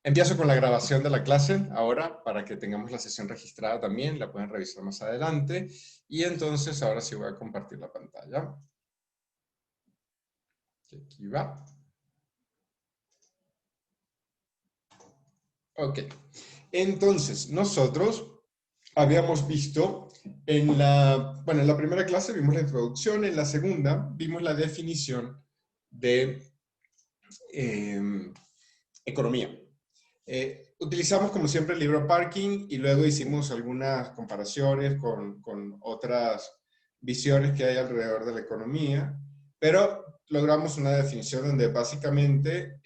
Empiezo con la grabación de la clase ahora para que tengamos la sesión registrada también, la pueden revisar más adelante. Y entonces ahora sí voy a compartir la pantalla. Aquí va. Ok. Entonces, nosotros habíamos visto en la primera clase vimos la introducción, en la segunda vimos la definición de economía. Utilizamos como siempre el libro Parkin y luego hicimos algunas comparaciones con otras visiones que hay alrededor de la economía, pero logramos una definición donde básicamente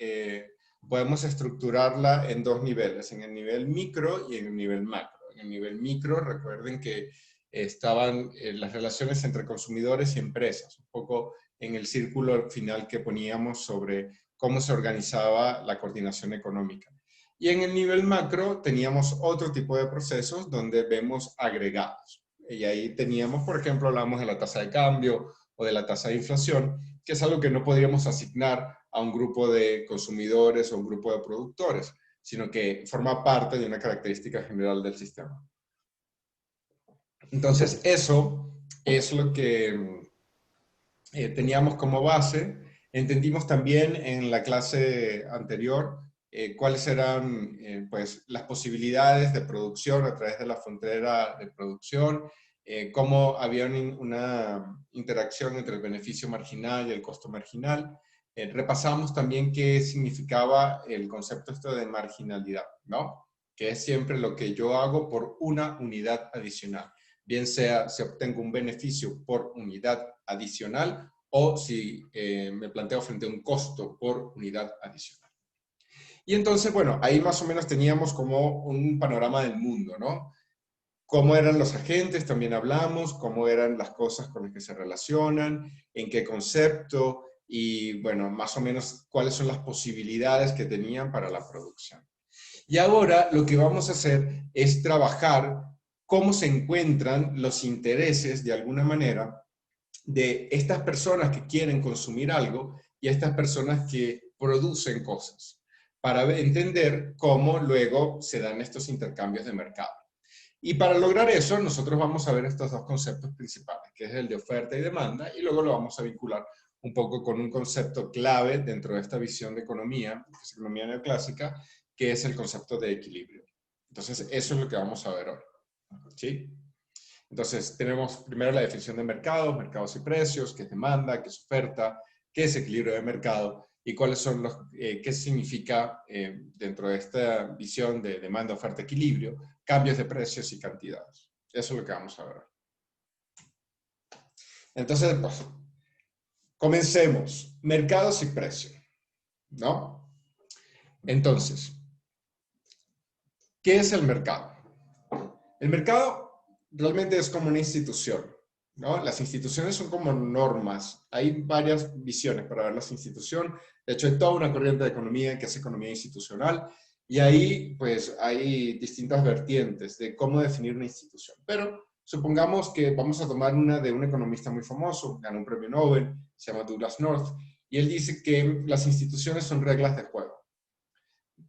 podemos estructurarla en dos niveles, en el nivel micro y en el nivel macro. En el nivel micro, recuerden que estaban las relaciones entre consumidores y empresas, un poco en el círculo final que poníamos sobre cómo se organizaba la coordinación económica. Y en el nivel macro teníamos otro tipo de procesos donde vemos agregados. Y ahí teníamos, por ejemplo, hablamos de la tasa de cambio o de la tasa de inflación, que es algo que no podríamos asignar a un grupo de consumidores o un grupo de productores, sino que forma parte de una característica general del sistema. Entonces, eso es lo que teníamos como base. Entendimos también en la clase anterior cuáles eran pues, las posibilidades de producción a través de la frontera de producción, cómo había una interacción entre el beneficio marginal y el costo marginal. Repasamos también qué significaba el concepto esto de marginalidad, ¿no? Que es siempre lo que yo hago por una unidad adicional. Bien sea si obtengo un beneficio por unidad adicional o si me planteo frente a un costo por unidad adicional. Y entonces, bueno, ahí más o menos teníamos como un panorama del mundo, ¿no? Cómo eran los agentes, también hablamos, cómo eran las cosas con las que se relacionan, en qué concepto y, bueno, más o menos cuáles son las posibilidades que tenían para la producción. Y ahora lo que vamos a hacer es trabajar cómo se encuentran los intereses, de alguna manera, de estas personas que quieren consumir algo y estas personas que producen cosas, para entender cómo luego se dan estos intercambios de mercado. Y para lograr eso, nosotros vamos a ver estos dos conceptos principales, que es el de oferta y demanda, y luego lo vamos a vincular un poco con un concepto clave dentro de esta visión de economía, que es economía neoclásica, que es el concepto de equilibrio. Entonces, eso es lo que vamos a ver hoy. ¿Sí? Entonces, tenemos primero la definición de mercados, mercados y precios, qué es demanda, qué es oferta, qué es equilibrio de mercado y cuáles son qué significa dentro de esta visión de demanda, oferta, equilibrio, cambios de precios y cantidades. Eso es lo que vamos a ver. Entonces, pues, comencemos. Mercados y precios, ¿no? Entonces, ¿qué es el mercado? El mercado realmente es como una institución, ¿no? Las instituciones son como normas. Hay varias visiones para ver las instituciones. De hecho, hay toda una corriente de economía que es economía institucional y ahí pues hay distintas vertientes de cómo definir una institución. Pero supongamos que vamos a tomar una de un economista muy famoso, ganó un premio Nobel, se llama Douglas North, y él dice que las instituciones son reglas de juego.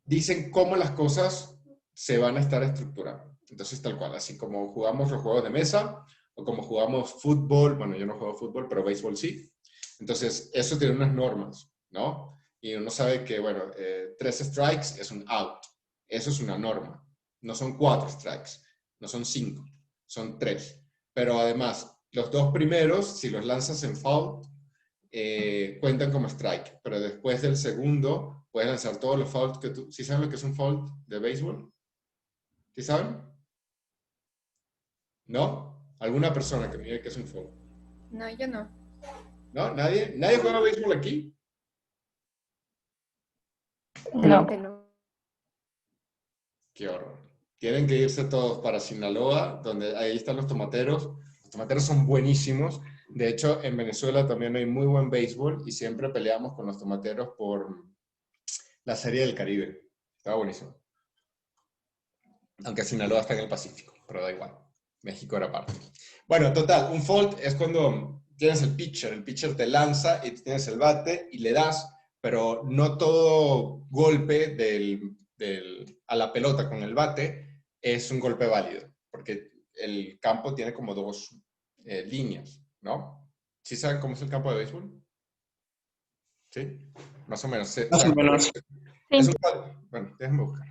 Dicen cómo las cosas se van a estar estructurando. Entonces, tal cual, así como jugamos los juegos de mesa, o como jugamos fútbol, bueno, yo no juego fútbol, pero béisbol sí. Entonces, eso tiene unas normas, ¿no? Y uno sabe que, bueno, 3 strikes es un out. Eso es una norma. No son 4 strikes, no son 5, son 3. Pero además, los 2 primeros, si los lanzas en foul, cuentan como strike. Pero después del segundo, puedes lanzar todos los fouls que tú... ¿Sí saben lo que es un foul de béisbol? ¿Sí saben? ¿No? ¿Alguna persona que me diga que es un foul? No, yo no. ¿No? ¿Nadie? ¿Nadie juega béisbol aquí? Creo que no. Qué horror. Tienen que irse todos para Sinaloa, donde ahí están los tomateros. Los tomateros son buenísimos. De hecho, en Venezuela también hay muy buen béisbol y siempre peleamos con los tomateros por la Serie del Caribe. Estaba buenísimo. Aunque Sinaloa está en el Pacífico, pero da igual. México era parte. Bueno, total, un fold es cuando tienes el pitcher te lanza y tú tienes el bate y le das, pero no todo golpe a la pelota con el bate es un golpe válido, porque el campo tiene como dos líneas, ¿no? ¿Sí saben cómo es el campo de béisbol? ¿Sí? Más o menos. Más o menos. Es Sí. bueno, déjenme buscar.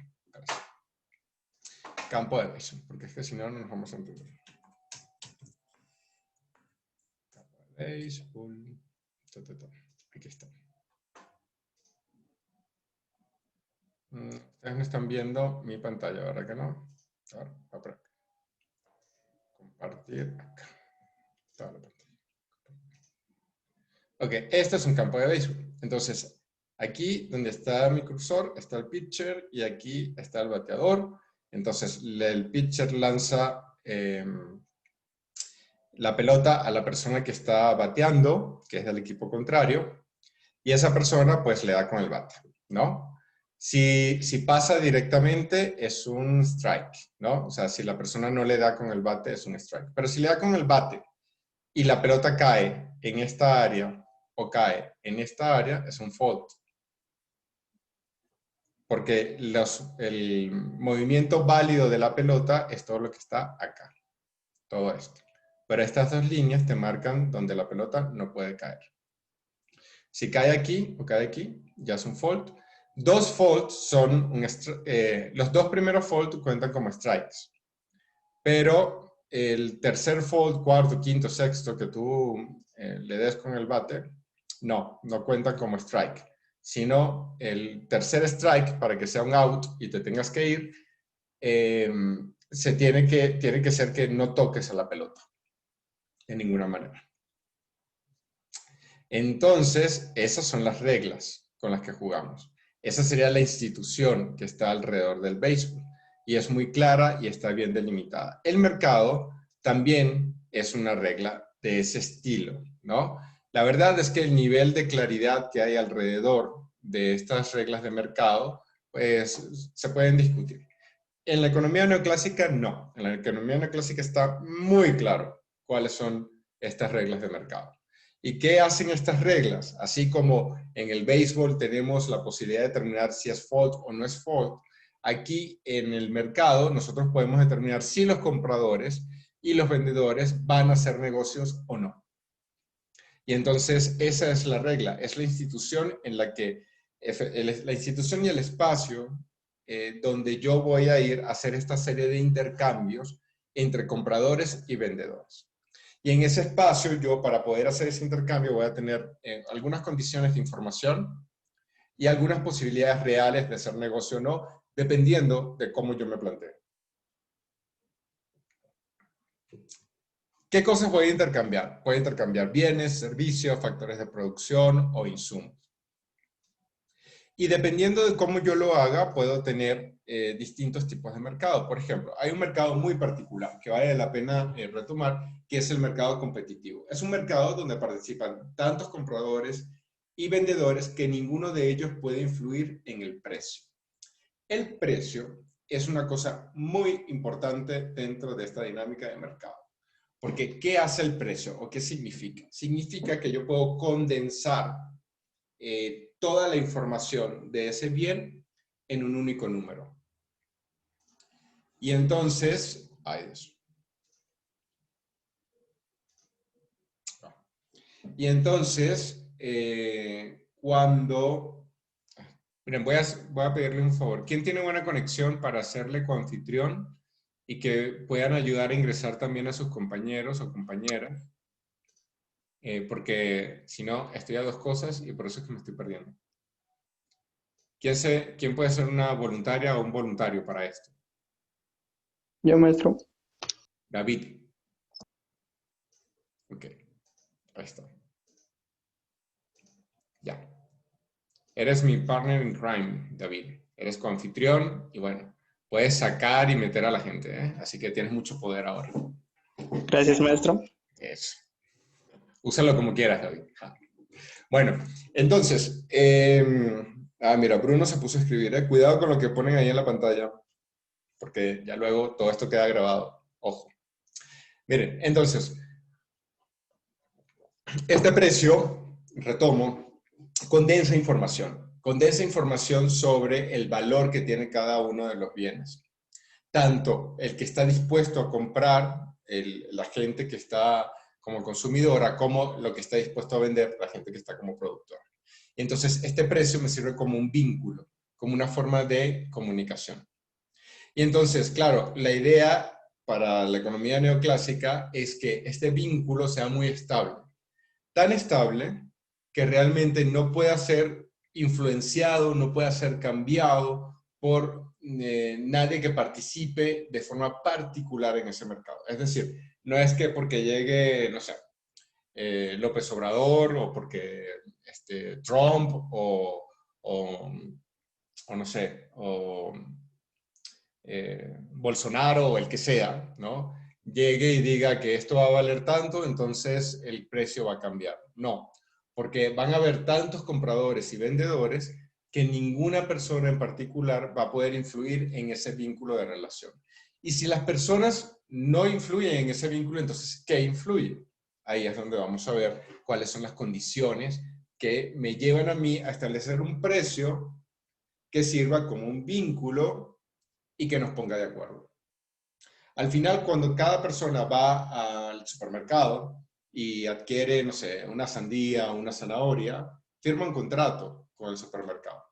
Campo de béisbol, porque es que si no, no nos vamos a entender. Campo de béisbol. Aquí está. Ustedes no están viendo mi pantalla, ¿verdad que no? Ahora, va por acá. Compartir acá. Toda la pantalla. Ok, este es un campo de béisbol. Entonces, aquí donde está mi cursor está el pitcher y aquí está el bateador. Entonces, el pitcher lanza la pelota a la persona que está bateando, que es del equipo contrario, y esa persona pues le da con el bate, ¿no? Si pasa directamente es un strike, ¿no? O sea, si la persona no le da con el bate es un strike. Pero si le da con el bate y la pelota cae en esta área o cae en esta área, es un fault. Porque el movimiento válido de la pelota es todo lo que está acá. Todo esto. Pero estas dos líneas te marcan donde la pelota no puede caer. Si cae aquí o cae aquí, ya es un fault. Dos faults son los dos primeros faults cuentan como strikes. Pero el tercer fault, cuarto, quinto, sexto que tú le des con el bate, no cuenta como strike. Sino el tercer strike, para que sea un out y te tengas que ir, tiene que ser que no toques a la pelota. De ninguna manera. Entonces, esas son las reglas con las que jugamos. Esa sería la institución que está alrededor del béisbol. Y es muy clara y está bien delimitada. El mercado también es una regla de ese estilo, ¿no? La verdad es que el nivel de claridad que hay alrededor de estas reglas de mercado, pues se pueden discutir. En la economía neoclásica, no. En la economía neoclásica está muy claro cuáles son estas reglas de mercado. ¿Y qué hacen estas reglas? Así como en el béisbol tenemos la posibilidad de determinar si es fault o no es fault, aquí en el mercado nosotros podemos determinar si los compradores y los vendedores van a hacer negocios o no. Y entonces esa es la regla, es la institución en la que, la institución y el espacio donde yo voy a ir a hacer esta serie de intercambios entre compradores y vendedores. Y en ese espacio yo, para poder hacer ese intercambio, voy a tener algunas condiciones de información y algunas posibilidades reales de hacer negocio o no, dependiendo de cómo yo me planteo. ¿Qué cosas voy a intercambiar? Voy a intercambiar bienes, servicios, factores de producción o insumos. Y dependiendo de cómo yo lo haga, puedo tener distintos tipos de mercado. Por ejemplo, hay un mercado muy particular que vale la pena retomar, que es el mercado competitivo. Es un mercado donde participan tantos compradores y vendedores que ninguno de ellos puede influir en el precio. El precio es una cosa muy importante dentro de esta dinámica de mercado. Porque, ¿qué hace el precio o qué significa? Significa que yo puedo condensar toda la información de ese bien en un único número. Y entonces, miren, voy a pedirle un favor. ¿Quién tiene buena conexión para hacerle coanfitrión y que puedan ayudar a ingresar también a sus compañeros o compañeras? Porque si no, estoy a dos cosas y por eso es que me estoy perdiendo. ¿Quién puede ser una voluntaria o un voluntario para esto? Yo, maestro. David. Ok, ahí está. Ya. Eres mi partner in crime, David. Eres coanfitrión y bueno, puedes sacar y meter a la gente, ¿eh? Así que tienes mucho poder ahora. Gracias, maestro. Eso. Úsalo como quieras, David. Bueno, entonces, mira, Bruno se puso a escribir, ¿eh? Cuidado con lo que ponen ahí en la pantalla, porque ya luego todo esto queda grabado. Ojo. Miren, entonces, este precio, retomo, condensa información. condensa información sobre el valor que tiene cada uno de los bienes. Tanto el que está dispuesto a comprar, la gente que está como consumidora, como lo que está dispuesto a vender, la gente que está como productora. Entonces, este precio me sirve como un vínculo, como una forma de comunicación. Y entonces, claro, la idea para la economía neoclásica es que este vínculo sea muy estable. Tan estable que realmente no pueda ser influenciado, no pueda ser cambiado por nadie que participe de forma particular en ese mercado. Es decir, no es que porque llegue, no sé, López Obrador o porque Trump o no sé, o Bolsonaro o el que sea, ¿no? Llegue y diga que esto va a valer tanto, entonces el precio va a cambiar. No, porque van a haber tantos compradores y vendedores que ninguna persona en particular va a poder influir en ese vínculo de relación. Y si las personas no influyen en ese vínculo, entonces, ¿qué influye? Ahí es donde vamos a ver cuáles son las condiciones que me llevan a mí a establecer un precio que sirva como un vínculo y que nos ponga de acuerdo. Al final, cuando cada persona va al supermercado y adquiere, no sé, una sandía o una zanahoria, firma un contrato con el supermercado.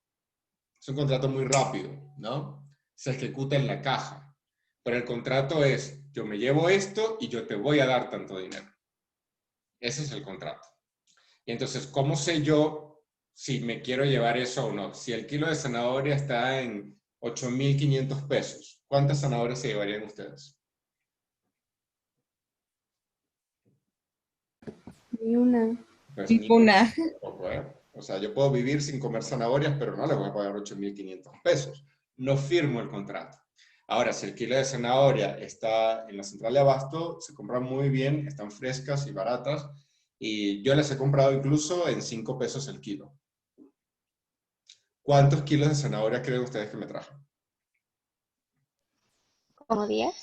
Es un contrato muy rápido, ¿no? Se ejecuta en la caja. Pero el contrato es, yo me llevo esto y yo te voy a dar tanto dinero. Ese es el contrato. Y entonces, ¿cómo sé yo si me quiero llevar eso o no? Si el kilo de zanahoria está en 8.500 pesos, ¿cuántas zanahorias se llevarían ustedes? Ni una. Pues Ninguna. tampoco, ¿eh? O sea, yo puedo vivir sin comer zanahorias, pero no le voy a pagar 8.500 pesos. No firmo el contrato. Ahora, si el kilo de zanahoria está en la central de abasto, se compran muy bien, están frescas y baratas, y yo las he comprado incluso en 5 pesos el kilo. ¿Cuántos kilos de zanahoria creen ustedes que me traje? ¿Como 10?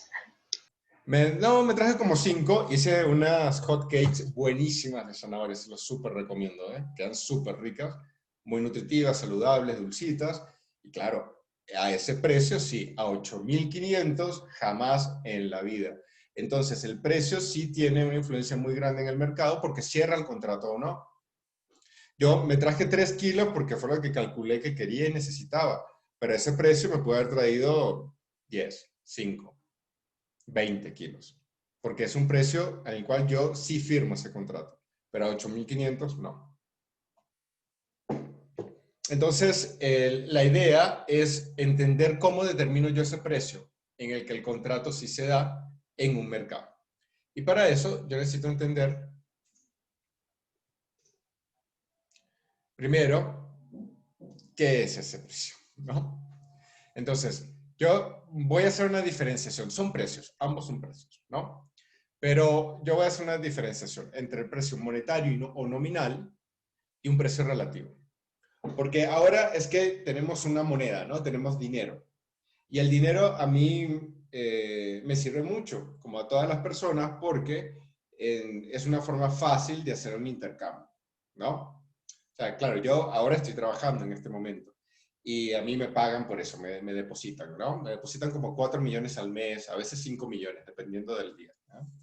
No, me traje como 5. Hice unas hot cakes buenísimas de zanahoria, se los súper recomiendo, ¿eh? Quedan súper ricas, muy nutritivas, saludables, dulcitas. Y claro, a ese precio, sí, a 8.500 jamás en la vida. Entonces, el precio sí tiene una influencia muy grande en el mercado porque cierra el contrato o no. Yo me traje 3 kilos porque fue lo que calculé que quería y necesitaba, pero ese precio me puede haber traído 10, 5. 20 kilos, porque es un precio en el cual yo sí firmo ese contrato, pero a 8.500 no. Entonces, la idea es entender cómo determino yo ese precio en el que el contrato sí se da en un mercado. Y para eso yo necesito entender, primero, qué es ese precio, ¿no? Entonces, yo voy a hacer una diferenciación. Son precios, ambos son precios, ¿no? Pero yo voy a hacer una diferenciación entre el precio monetario o nominal y un precio relativo. Porque ahora es que tenemos una moneda, ¿no? Tenemos dinero. Y el dinero a mí me sirve mucho, como a todas las personas, porque es una forma fácil de hacer un intercambio, ¿no? O sea, claro, yo ahora estoy trabajando en este momento y a mí me pagan por eso, me depositan, ¿no? Me depositan como 4 millones al mes, a veces 5 millones, dependiendo del día, ¿no?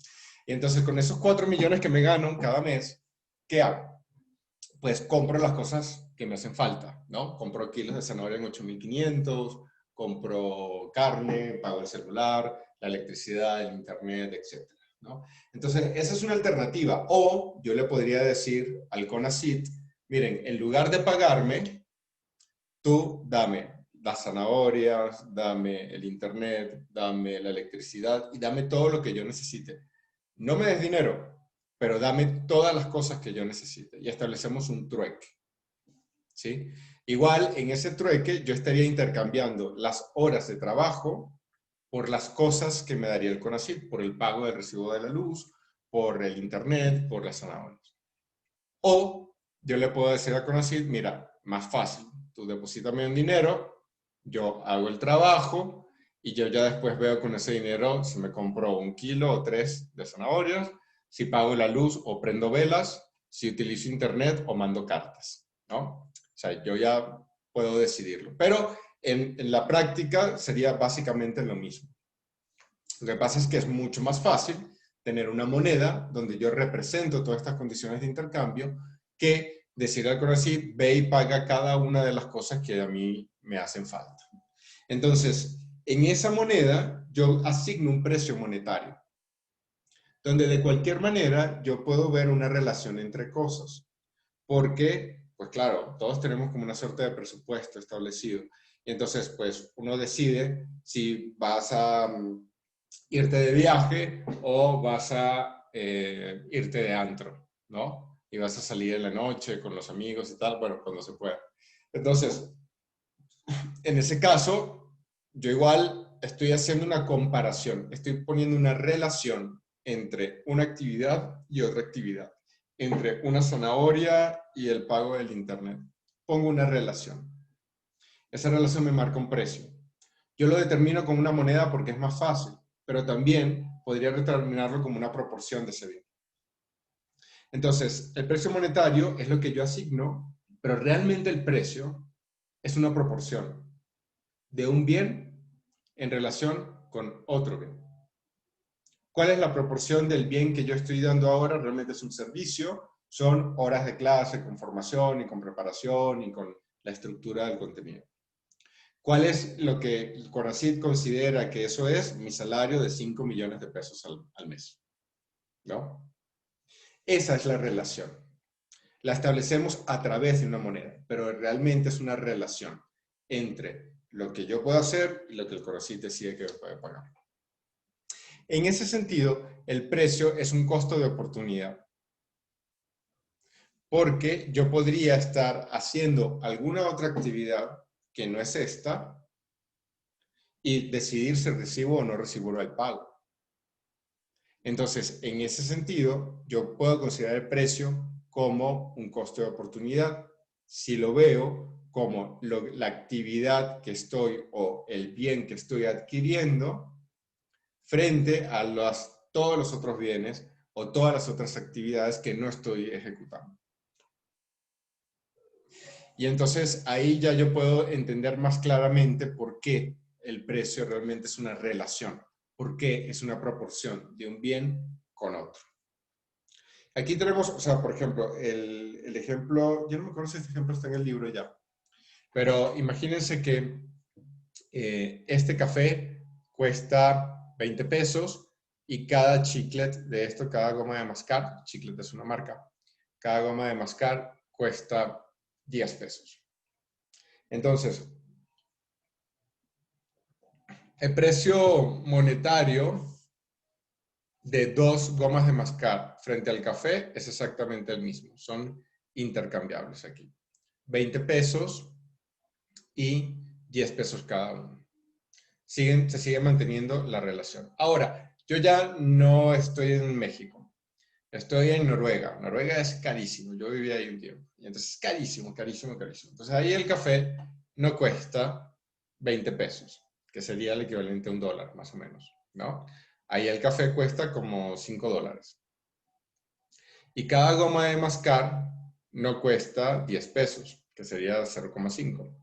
Y entonces con esos 4 millones que me gano cada mes, ¿qué hago? Pues compro las cosas que me hacen falta, ¿no? Compro kilos de zanahoria en 8.500, compro carne, pago el celular, la electricidad, el internet, etcétera, ¿no? Entonces, esa es una alternativa. O yo le podría decir al CONACYT, miren, en lugar de pagarme, tú dame las zanahorias, dame el internet, dame la electricidad y dame todo lo que yo necesite. No me des dinero, pero dame todas las cosas que yo necesite. Y establecemos un trueque, ¿sí? Igual, en ese trueque yo estaría intercambiando las horas de trabajo por las cosas que me daría el CONACYT, por el pago del recibo de la luz, por el internet, por las zanahorias. O yo le puedo decir a CONACYT, mira, más fácil, tú deposítame un dinero, yo hago el trabajo y yo ya después veo con ese dinero si me compro 1 kilo o 3 de zanahorias, si pago la luz o prendo velas, si utilizo internet o mando cartas, ¿no? O sea, yo ya puedo decidirlo. Pero en la práctica sería básicamente lo mismo. Lo que pasa es que es mucho más fácil tener una moneda donde yo represento todas estas condiciones de intercambio que decir al CONACYT, ve y paga cada una de las cosas que a mí me hacen falta. Entonces, en esa moneda yo asigno un precio monetario, donde de cualquier manera yo puedo ver una relación entre cosas. Porque, pues claro, todos tenemos como una suerte de presupuesto establecido. Y entonces, pues uno decide si vas a irte de viaje o vas a irte de antro, ¿no? Y vas a salir en la noche con los amigos y tal, bueno, cuando se pueda. Entonces, en ese caso, yo igual estoy haciendo una comparación, estoy poniendo una relación entre una actividad y otra actividad, entre una zanahoria y el pago del internet. Pongo una relación. Esa relación me marca un precio. Yo lo determino con una moneda porque es más fácil, pero también podría determinarlo como una proporción de ese bien. Entonces, el precio monetario es lo que yo asigno, pero realmente el precio es una proporción de un bien en relación con otro bien. ¿Cuál es la proporción del bien que yo estoy dando ahora? Realmente es un servicio, son horas de clase con formación y con preparación y con la estructura del contenido. ¿Cuál es lo que el CONACYT considera que eso es? Mi salario de 5 millones de pesos al mes, ¿no? Esa es la relación. La establecemos a través de una moneda, pero realmente es una relación entre lo que yo puedo hacer y lo que el CONACYT decide que puede pagar. En ese sentido, el precio es un costo de oportunidad, porque yo podría estar haciendo alguna otra actividad que no es esta y decidir si recibo o no recibo el pago. Entonces, en ese sentido, yo puedo considerar el precio como un costo de oportunidad si lo veo como la actividad que estoy o el bien que estoy adquiriendo frente a todos los otros bienes o todas las otras actividades que no estoy ejecutando. Y entonces ahí ya yo puedo entender más claramente por qué el precio realmente es una relación, por qué es una proporción de un bien con otro. Aquí tenemos, o sea, por ejemplo, el ejemplo, yo no me acuerdo si este ejemplo está en el libro ya, pero imagínense que este café cuesta 20 pesos y cada chiclet de esto, cada goma de mascar, chiclet es una marca, cada goma de mascar cuesta 10 pesos. Entonces, el precio monetario de 2 gomas de mascar frente al café es exactamente el mismo. Son intercambiables aquí. 20 pesos y 10 pesos cada uno. Se sigue manteniendo la relación. Ahora, yo ya no estoy en México. Estoy en Noruega. Noruega es carísimo. Yo viví ahí un tiempo. Y entonces es carísimo, carísimo, carísimo. Entonces ahí el café no cuesta 20 pesos, que sería el equivalente a $1, más o menos, ¿no? Ahí el café cuesta como $5. Y cada goma de mascar no cuesta 10 pesos, que sería 0,5.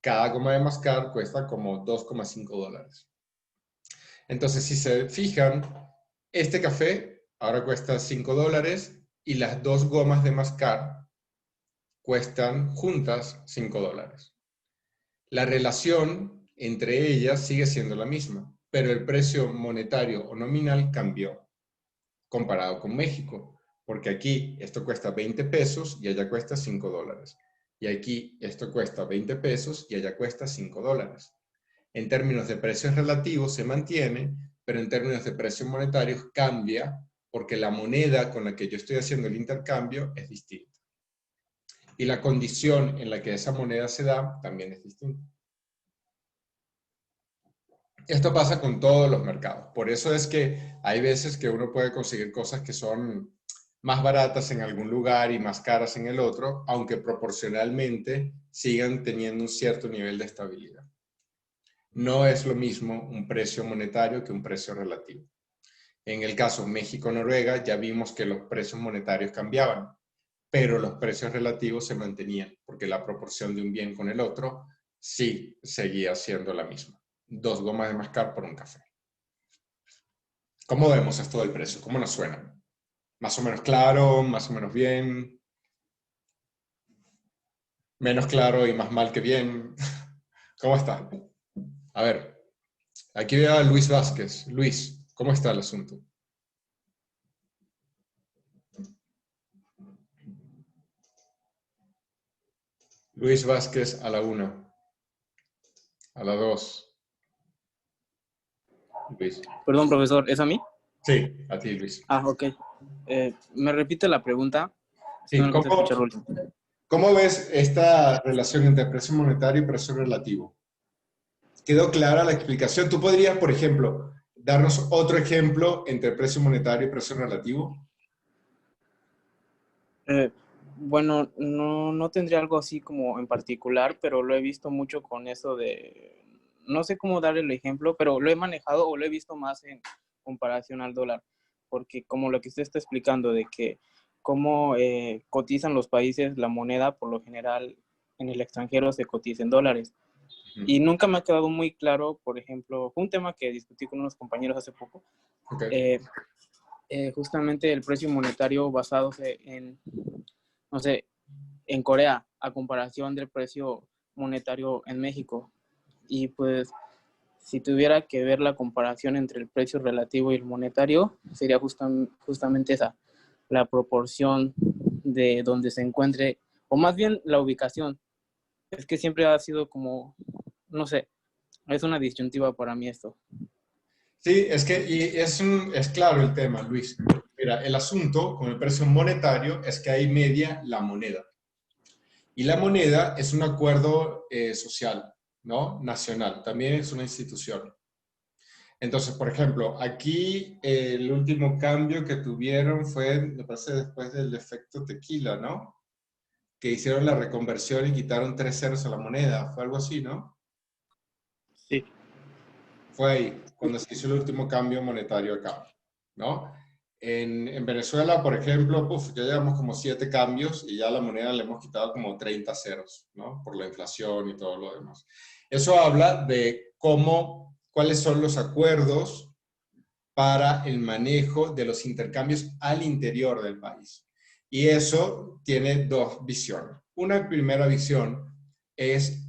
Cada goma de mascar cuesta como $2,5. Entonces, si se fijan, este café ahora cuesta $5 y las 2 gomas de mascar cuestan juntas $5. La relación entre ellas sigue siendo la misma, pero el precio monetario o nominal cambió comparado con México, porque aquí esto cuesta 20 pesos y allá cuesta $5. Y aquí esto cuesta 20 pesos y allá cuesta $5. En términos de precios relativos se mantiene, pero en términos de precios monetarios cambia porque la moneda con la que yo estoy haciendo el intercambio es distinta. Y la condición en la que esa moneda se da también es distinta. Esto pasa con todos los mercados. Por eso es que hay veces que uno puede conseguir cosas que son más baratas en algún lugar y más caras en el otro, aunque proporcionalmente sigan teniendo un cierto nivel de estabilidad. No es lo mismo un precio monetario que un precio relativo. En el caso México-Noruega ya vimos que los precios monetarios cambiaban, pero los precios relativos se mantenían, porque la proporción de un bien con el otro sí seguía siendo la misma. 2 gomas de mascar por un café. ¿Cómo vemos esto del precio? ¿Cómo nos suena? ¿Más o menos claro? ¿Más o menos bien? ¿Menos claro y más mal que bien? ¿Cómo está? A ver, aquí veo a Luis Vázquez. Luis, ¿cómo está el asunto? Luis Vázquez a la 1, a la 2. Luis. Perdón, profesor, ¿es a mí? Sí, a ti, Luis. Ah, ok. ¿Me repite la pregunta? Sí, No alcancé a escuchar lo último. ¿cómo ves esta relación entre precio monetario y precio relativo? ¿Quedó clara la explicación? ¿Tú podrías, por ejemplo, darnos otro ejemplo entre precio monetario y precio relativo? Eh, bueno, no tendría algo así como en particular, pero lo he visto mucho con eso de, no sé cómo dar el ejemplo, pero lo he manejado o lo he visto más en comparación al dólar, porque como lo que usted está explicando de que cómo cotizan los países la moneda, por lo general en el extranjero se cotiza en dólares. Y nunca me ha quedado muy claro, por ejemplo, fue un tema que discutí con unos compañeros hace poco, Okay. justamente el precio monetario basado en, no sé, en Corea, a comparación del precio monetario en México. Y pues, si tuviera que ver la comparación entre el precio relativo y el monetario, sería justamente esa, la proporción de donde se encuentre, o más bien la ubicación. Es que siempre ha sido como, no sé, es una disyuntiva para mí esto. Sí, es que es claro el tema, Luis. Mira, el asunto con el precio monetario es que ahí media la moneda. Y la moneda es un acuerdo social, ¿no? Nacional, también es una institución. Entonces, por ejemplo, aquí el último cambio que tuvieron fue, me parece, después del efecto tequila, ¿no? Que hicieron la reconversión y quitaron 3 ceros a la moneda. Fue algo así, ¿no? Sí. Fue ahí, cuando se hizo el último cambio monetario acá, ¿no? En Venezuela, por ejemplo, ya llevamos como 7 cambios y ya a la moneda le hemos quitado como 30 ceros, ¿no? Por la inflación y todo lo demás. Eso habla de cuáles son los acuerdos para el manejo de los intercambios al interior del país. Y eso tiene 2 visiones. Una primera visión es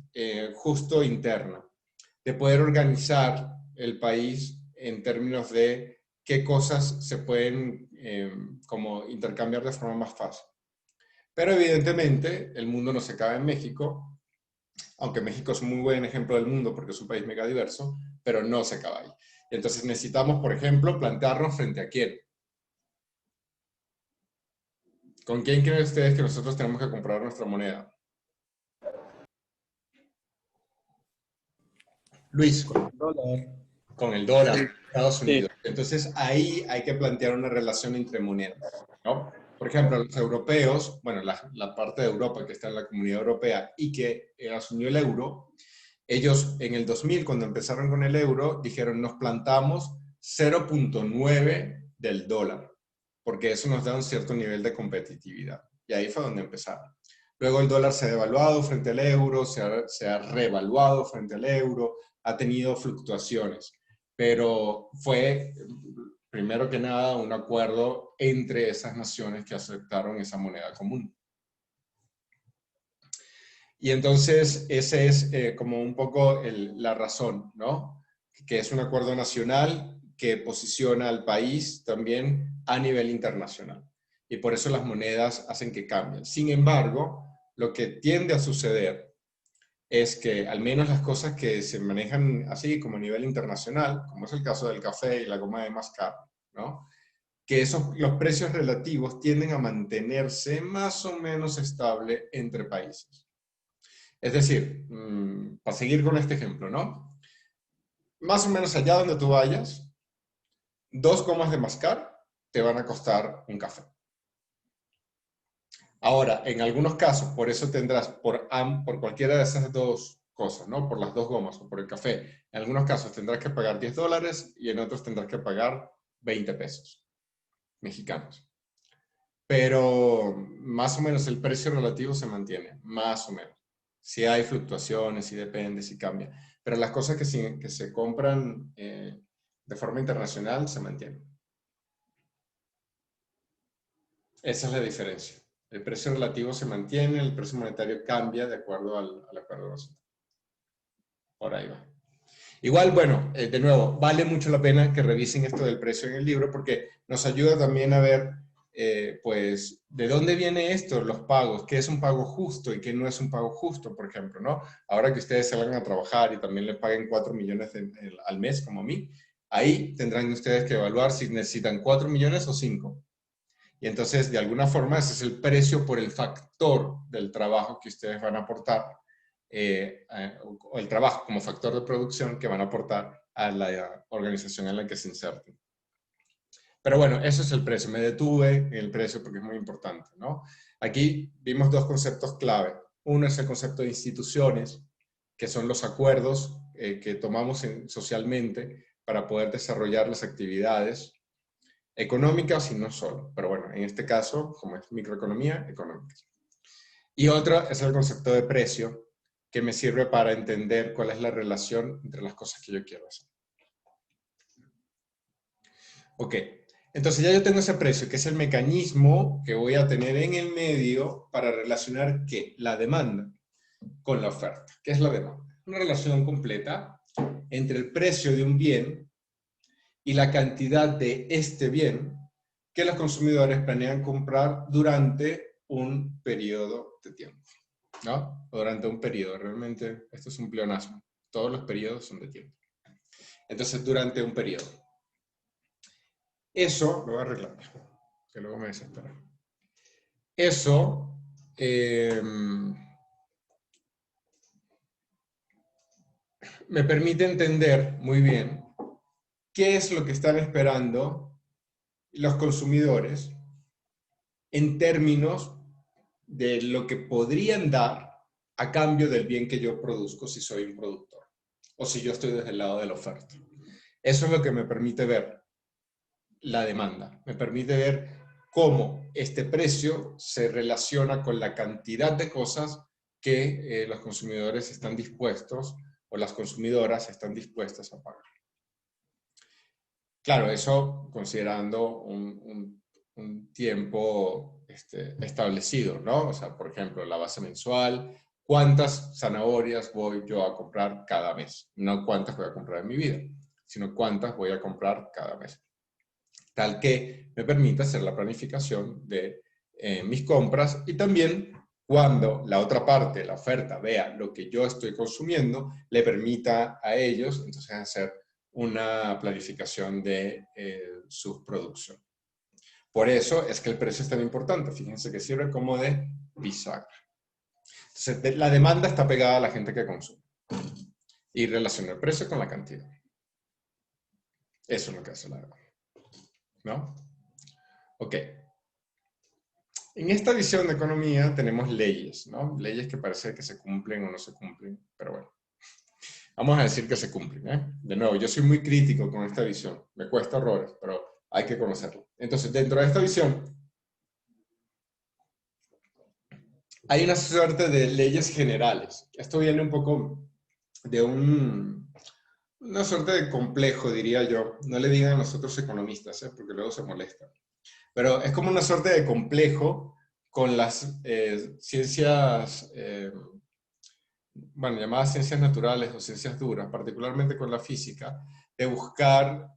justo interna, de poder organizar el país en términos de qué cosas se pueden como intercambiar de forma más fácil. Pero evidentemente el mundo no se acaba en México, aunque México es un muy buen ejemplo del mundo porque es un país mega diverso, pero no se acaba ahí. Entonces necesitamos, por ejemplo, plantearnos frente a quién. ¿Con quién creen ustedes que nosotros tenemos que comprar nuestra moneda? Luis, Dólar. con el dólar, Estados Sí. Unidos. Entonces ahí hay que plantear una relación entre monedas, ¿no? Por ejemplo, los europeos, bueno, la parte de Europa que está en la Comunidad Europea y que asumió el euro, ellos en el 2000, cuando empezaron con el euro, dijeron, nos plantamos 0,9 del dólar, porque eso nos da un cierto nivel de competitividad. Y ahí fue donde empezaron. Luego el dólar se ha devaluado frente al euro, se ha revaluado frente al euro, ha tenido fluctuaciones, pero fue, primero que nada, un acuerdo entre esas naciones que aceptaron esa moneda común. Y entonces ese es como un poco la razón, ¿no? Que es un acuerdo nacional que posiciona al país también a nivel internacional. Y por eso las monedas hacen que cambien. Sin embargo, lo que tiende a suceder es que al menos las cosas que se manejan así como a nivel internacional, como es el caso del café y la goma de mascar, ¿no? Que los precios relativos tienden a mantenerse más o menos estable entre países. Es decir, para seguir con este ejemplo, ¿no? Más o menos allá donde tú vayas, 2 gomas de mascar te van a costar un café. Ahora, en algunos casos, por eso tendrás por cualquiera de esas 2 cosas, ¿no? Por las 2 gomas o por el café. En algunos casos tendrás que pagar $10 y en otros tendrás que pagar 20 pesos mexicanos. pero más o menos el precio relativo se mantiene, más o menos. Si hay fluctuaciones, si depende, si cambia. Pero las cosas que se compran de forma internacional se mantienen. Esa es la diferencia. El precio relativo se mantiene, el precio monetario cambia de acuerdo al acuerdo nacional. Por ahí va. Igual, bueno, de nuevo, vale mucho la pena que revisen esto del precio en el libro porque nos ayuda también a ver, pues, de dónde viene esto, los pagos, qué es un pago justo y qué no es un pago justo, por ejemplo, ¿no? Ahora que ustedes se van a trabajar y también les paguen 4 millones al mes, como a mí, ahí tendrán ustedes que evaluar si necesitan 4 millones o 5. Y entonces, de alguna forma, ese es el precio por el factor del trabajo que ustedes van a aportar, o el trabajo como factor de producción que van a aportar a la organización en la que se inserten. Pero bueno, eso es el precio. Me detuve en el precio porque es muy importante, ¿no? Aquí vimos dos conceptos clave. Uno es el concepto de instituciones, que son los acuerdos que tomamos socialmente para poder desarrollar las actividades económicas y no solo. Pero bueno, en este caso, como es microeconomía, económicas. Y otra es el concepto de precio, que me sirve para entender cuál es la relación entre las cosas que yo quiero hacer. Ok, entonces ya yo tengo ese precio, que es el mecanismo que voy a tener en el medio para relacionar ¿qué? La demanda con la oferta. ¿Qué es la demanda? Una relación completa entre el precio de un bien y la cantidad de este bien que los consumidores planean comprar durante un periodo de tiempo, ¿no? O durante un periodo. Realmente, esto es un pleonasmo. Todos los periodos son de tiempo. Entonces, durante un periodo. Eso, lo voy a arreglar, que luego me desespera. Eso me permite entender muy bien qué es lo que están esperando los consumidores en términos de lo que podrían dar a cambio del bien que yo produzco si soy un productor o si yo estoy desde el lado de la oferta. Eso es lo que me permite ver la demanda, me permite ver cómo este precio se relaciona con la cantidad de cosas que los consumidores están dispuestos o las consumidoras están dispuestas a pagar. Claro, eso considerando un tiempo establecido, ¿no? O sea, por ejemplo, la base mensual, ¿cuántas zanahorias voy yo a comprar cada mes? No cuántas voy a comprar en mi vida, sino cuántas voy a comprar cada mes. Tal que me permita hacer la planificación de mis compras y también cuando la otra parte, la oferta, vea lo que yo estoy consumiendo, le permita a ellos entonces hacer una planificación de su producción. Por eso es que el precio es tan importante. Fíjense que sirve como de bisagra. Entonces, la demanda está pegada a la gente que consume y relaciona el precio con la cantidad. Eso es lo que hace la demanda, ¿no? Ok. En esta visión de economía tenemos leyes, ¿no? Leyes que parece que se cumplen o no se cumplen, pero bueno. Vamos a decir que se cumplen, ¿eh? De nuevo, yo soy muy crítico con esta visión. Me cuesta horrores, pero hay que conocerlo. Entonces, dentro de esta visión, hay una suerte de leyes generales. Esto viene un poco de una suerte de complejo, diría yo. No le digan a los otros economistas, porque luego se molestan. Pero es como una suerte de complejo con las ciencias, bueno, llamadas ciencias naturales o ciencias duras, particularmente con la física, de buscar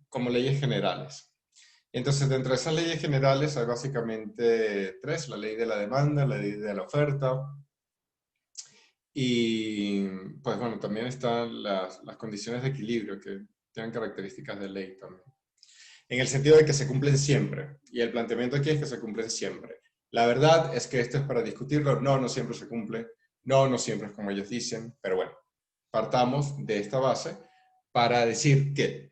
como leyes generales. Entonces, dentro de esas leyes generales hay básicamente tres: la ley de la demanda, la ley de la oferta, y pues bueno, también están las condiciones de equilibrio que tienen características de ley también. En el sentido de que se cumplen siempre, y el planteamiento aquí es que se cumplen siempre. La verdad es que esto es para discutirlo, no siempre se cumple, no siempre es como ellos dicen, pero bueno, partamos de esta base para decir que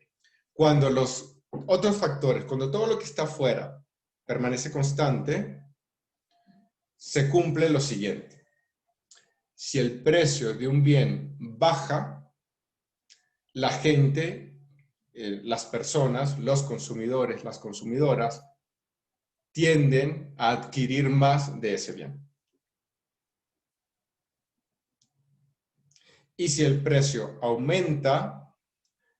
cuando los otros factores, cuando todo lo que está afuera permanece constante, se cumple lo siguiente. Si el precio de un bien baja, la gente, las personas, los consumidores, las consumidoras, tienden a adquirir más de ese bien. Y si el precio aumenta,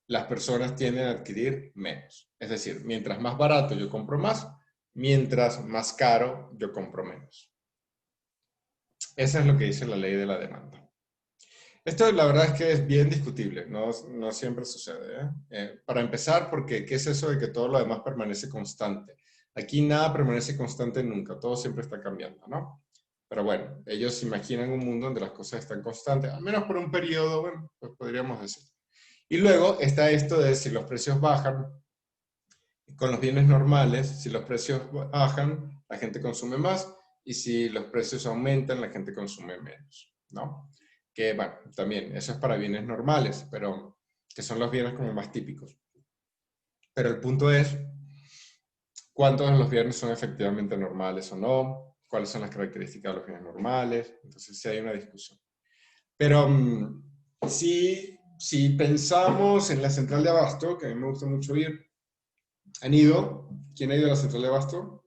las personas tienden a adquirir menos. Es decir, mientras más barato yo compro más, mientras más caro yo compro menos. Eso es lo que dice la ley de la demanda. Esto la verdad es que es bien discutible, no siempre sucede, ¿eh? Para empezar, porque ¿qué es eso de que todo lo demás permanece constante? Aquí nada permanece constante nunca, todo siempre está cambiando, ¿no? Pero bueno, ellos se imaginan un mundo donde las cosas están constantes, al menos por un periodo, bueno, pues podríamos decir. Y luego está esto de si los precios bajan, con los bienes normales, si los precios bajan, la gente consume más, y si los precios aumentan, la gente consume menos, ¿no? Que, bueno, también, eso es para bienes normales, pero que son los bienes como más típicos. Pero el punto es, ¿cuántos de los bienes son efectivamente normales o no? ¿Cuáles son las características de los bienes normales? Entonces, sí hay una discusión. Pero si pensamos en la central de abasto, que a mí me gusta mucho ir, ¿han ido? ¿Quién ha ido a la central de abasto?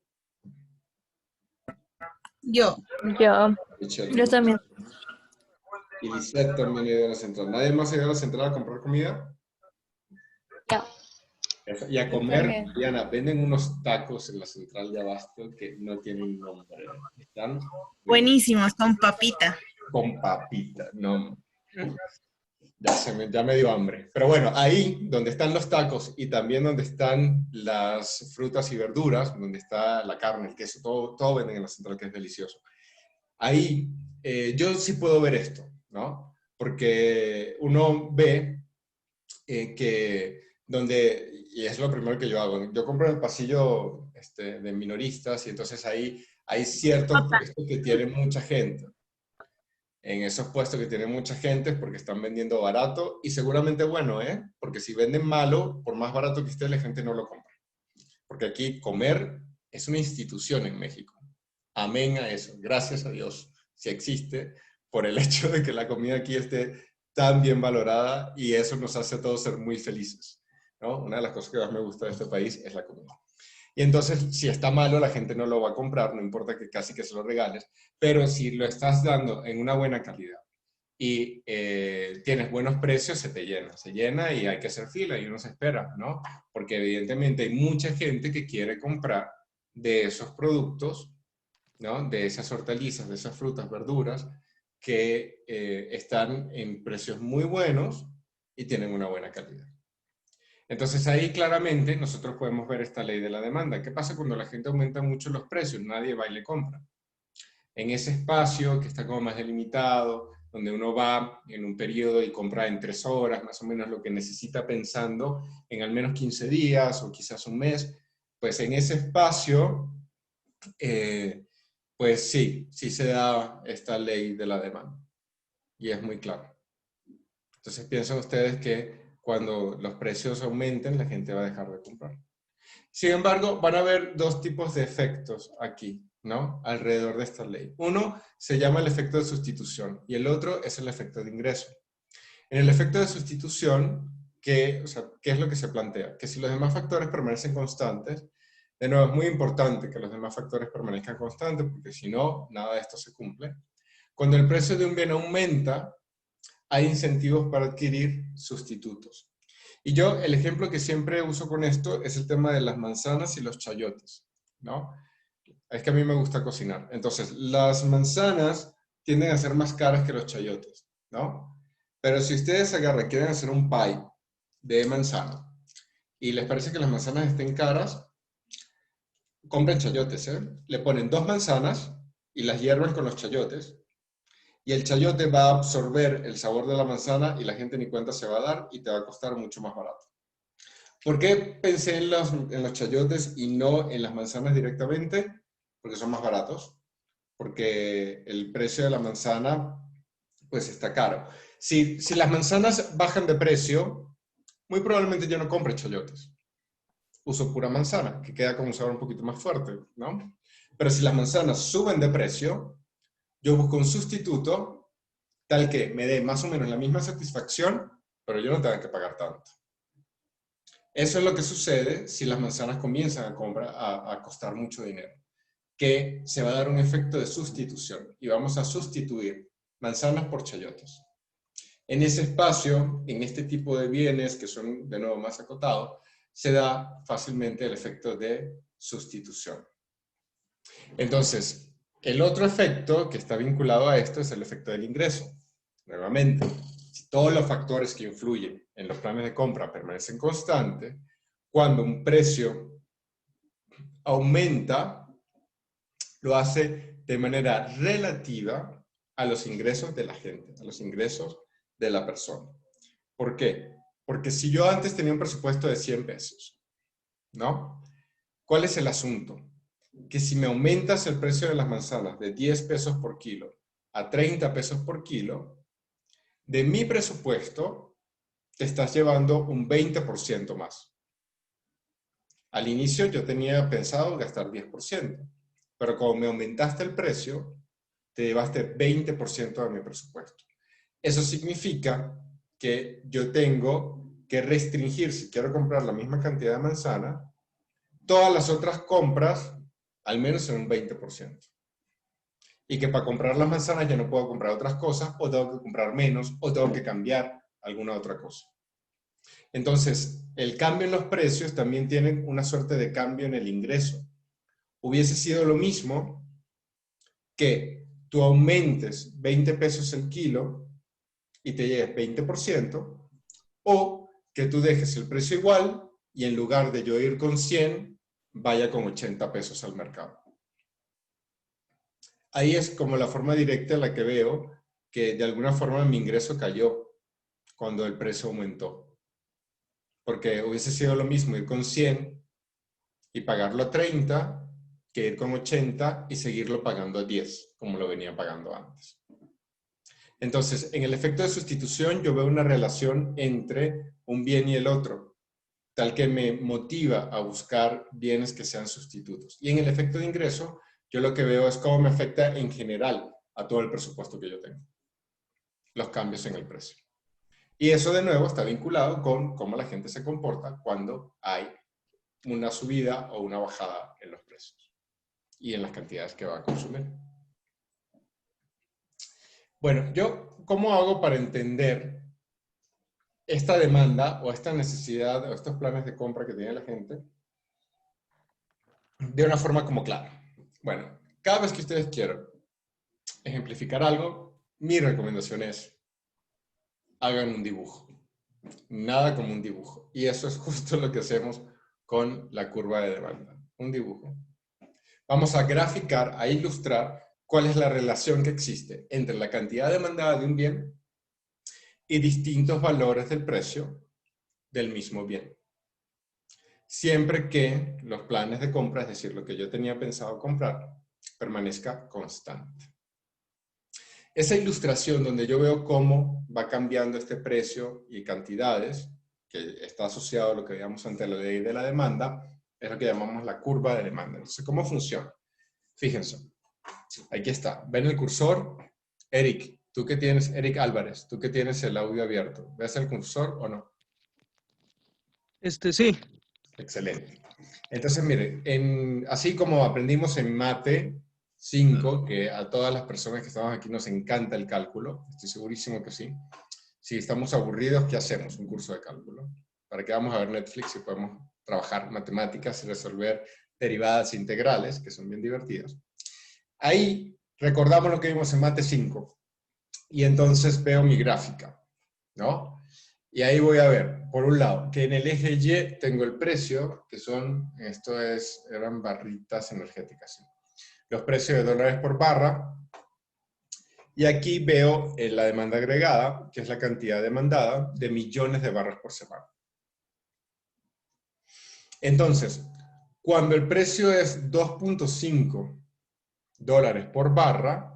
Yo. Yo Michelle. también. Y Lisette también ha ido a la central. ¿Nadie más ha ido a la central a comprar comida? Yo. Y a Yo comer, también. Diana, venden unos tacos en la central de abasto que no tienen nombre. Están Buenísimos, con papita. con papita, no. Ya me dio hambre. Pero bueno, ahí donde están los tacos y también donde están las frutas y verduras, donde está la carne, el queso, todo venden en la central, que es delicioso. Ahí yo sí puedo ver esto, ¿no? Porque uno ve que y es lo primero que yo hago, yo compro en el pasillo de minoristas y entonces ahí hay ciertos puestos que tienen mucha gente. En esos puestos que tienen mucha gente es porque están vendiendo barato y seguramente bueno, ¿eh? Porque si venden malo, por más barato que esté, la gente no lo compra. Porque aquí comer es una institución en México. Amén a eso. Gracias a Dios si existe por el hecho de que la comida aquí esté tan bien valorada y eso nos hace a todos ser muy felices, ¿no? Una de las cosas que más me gusta de este país es la comida. Y entonces, si está malo, la gente no lo va a comprar, no importa que casi que se lo regales, pero si lo estás dando en una buena calidad y tienes buenos precios, se llena y hay que hacer fila y uno se espera, ¿no? Porque evidentemente hay mucha gente que quiere comprar de esos productos, ¿no? De esas hortalizas, de esas frutas, verduras, que están en precios muy buenos y tienen una buena calidad. Entonces ahí claramente nosotros podemos ver esta ley de la demanda. ¿Qué pasa cuando la gente aumenta mucho los precios? Nadie va y le compra. En ese espacio que está como más delimitado, donde uno va en un periodo y compra en 3 horas, más o menos lo que necesita pensando en al menos 15 días o quizás un mes, pues en ese espacio, pues sí se da esta ley de la demanda. Y es muy claro. Entonces piensan ustedes que cuando los precios aumenten, la gente va a dejar de comprar. Sin embargo, van a haber dos tipos de efectos aquí, ¿no? Alrededor de esta ley. Uno se llama el efecto de sustitución y el otro es el efecto de ingreso. En el efecto de sustitución, ¿qué es lo que se plantea? Que si los demás factores permanecen constantes, de nuevo es muy importante que los demás factores permanezcan constantes porque si no, nada de esto se cumple. Cuando el precio de un bien aumenta, hay incentivos para adquirir sustitutos. Y yo, el ejemplo que siempre uso con esto es el tema de las manzanas y los chayotes, ¿no? Es que a mí me gusta cocinar. Entonces, las manzanas tienden a ser más caras que los chayotes, ¿no? Pero si ustedes agarran, quieren hacer un pie de manzana y les parece que las manzanas estén caras, compren chayotes, ¿eh? Le ponen 2 manzanas y las hierven con los chayotes y el chayote va a absorber el sabor de la manzana y la gente ni cuenta se va a dar y te va a costar mucho más barato. ¿Por qué pensé en los chayotes y no en las manzanas directamente? Porque son más baratos. Porque el precio de la manzana, pues está caro. Si las manzanas bajan de precio, muy probablemente yo no compre chayotes. Uso pura manzana, que queda con un sabor un poquito más fuerte, ¿no? Pero si las manzanas suben de precio, yo busco un sustituto tal que me dé más o menos la misma satisfacción, pero yo no tenga que pagar tanto. Eso es lo que sucede si las manzanas comienzan a costar mucho dinero, que se va a dar un efecto de sustitución y vamos a sustituir manzanas por chayotes. En ese espacio, en este tipo de bienes que son de nuevo más acotados, se da fácilmente el efecto de sustitución. Entonces, el otro efecto que está vinculado a esto es el efecto del ingreso. Nuevamente, si todos los factores que influyen en los planes de compra permanecen constantes, cuando un precio aumenta, lo hace de manera relativa a los ingresos de la gente, a los ingresos de la persona. ¿Por qué? Porque si yo antes tenía un presupuesto de 100 pesos, ¿no? ¿Cuál es el asunto? Que si me aumentas el precio de las manzanas de 10 pesos por kilo a 30 pesos por kilo, de mi presupuesto te estás llevando un 20% más. Al inicio yo tenía pensado gastar 10%, pero como me aumentaste el precio, te llevaste 20% de mi presupuesto. Eso significa que yo tengo que restringir, si quiero comprar la misma cantidad de manzana, todas las otras compras, al menos en un 20%. Y que para comprar las manzanas ya no puedo comprar otras cosas, o tengo que comprar menos, o tengo que cambiar alguna otra cosa. Entonces, el cambio en los precios también tiene una suerte de cambio en el ingreso. Hubiese sido lo mismo que tú aumentes 20 pesos el kilo y te lleves 20%, o que tú dejes el precio igual y en lugar de yo ir con 100, vaya con 80 pesos al mercado. Ahí es como la forma directa en la que veo que de alguna forma mi ingreso cayó cuando el precio aumentó. Porque hubiese sido lo mismo ir con 100 y pagarlo a 30 que ir con 80 y seguirlo pagando a 10, como lo venía pagando antes. Entonces, en el efecto de sustitución yo veo una relación entre un bien y el otro, tal que me motiva a buscar bienes que sean sustitutos. Y en el efecto de ingreso, yo lo que veo es cómo me afecta en general a todo el presupuesto que yo tengo, los cambios en el precio. Y eso de nuevo está vinculado con cómo la gente se comporta cuando hay una subida o una bajada en los precios y en las cantidades que va a consumir. Bueno, yo, ¿cómo hago para entender esta demanda o esta necesidad o estos planes de compra que tiene la gente de una forma como clara? Bueno, cada vez que ustedes quieran ejemplificar algo, mi recomendación es hagan un dibujo. Nada como un dibujo. Y eso es justo lo que hacemos con la curva de demanda. Un dibujo. Vamos a graficar, a ilustrar cuál es la relación que existe entre la cantidad demandada de un bien y distintos valores del precio del mismo bien. Siempre que los planes de compra, es decir, lo que yo tenía pensado comprar, permanezca constante. Esa ilustración donde yo veo cómo va cambiando este precio y cantidades, que está asociado a lo que veíamos ante la ley de la demanda, es lo que llamamos la curva de demanda. Entonces, ¿cómo funciona? Fíjense, aquí está. ¿Ven el cursor? Eric, tú que tienes, Eric Álvarez, tú que tienes el audio abierto, ¿ves el cursor o no? Sí. Excelente. Entonces, mire, así como aprendimos en Mate 5, que a todas las personas que estamos aquí nos encanta el cálculo, estoy segurísimo que sí. Si estamos aburridos, ¿qué hacemos? Un curso de cálculo. ¿Para qué vamos a ver Netflix si podemos trabajar matemáticas y resolver derivadas integrales, que son bien divertidas? Ahí recordamos lo que vimos en Mate 5. Y entonces veo mi gráfica, ¿no? Y ahí voy a ver, por un lado, que en el eje Y tengo el precio, que son, eran barritas energéticas, ¿sí? Los precios de dólares por barra. Y aquí veo la demanda agregada, que es la cantidad demandada de millones de barras por semana. Entonces, cuando el precio es 2.5 dólares por barra,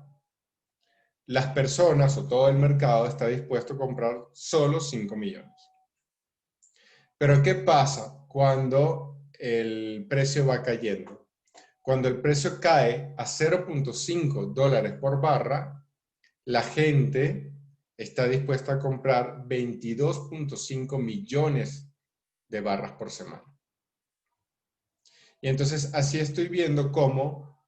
las personas o todo el mercado está dispuesto a comprar solo 5 millones. Pero ¿qué pasa cuando el precio va cayendo? Cuando el precio cae a 0.5 dólares por barra, la gente está dispuesta a comprar 22.5 millones de barras por semana. Y entonces así estoy viendo cómo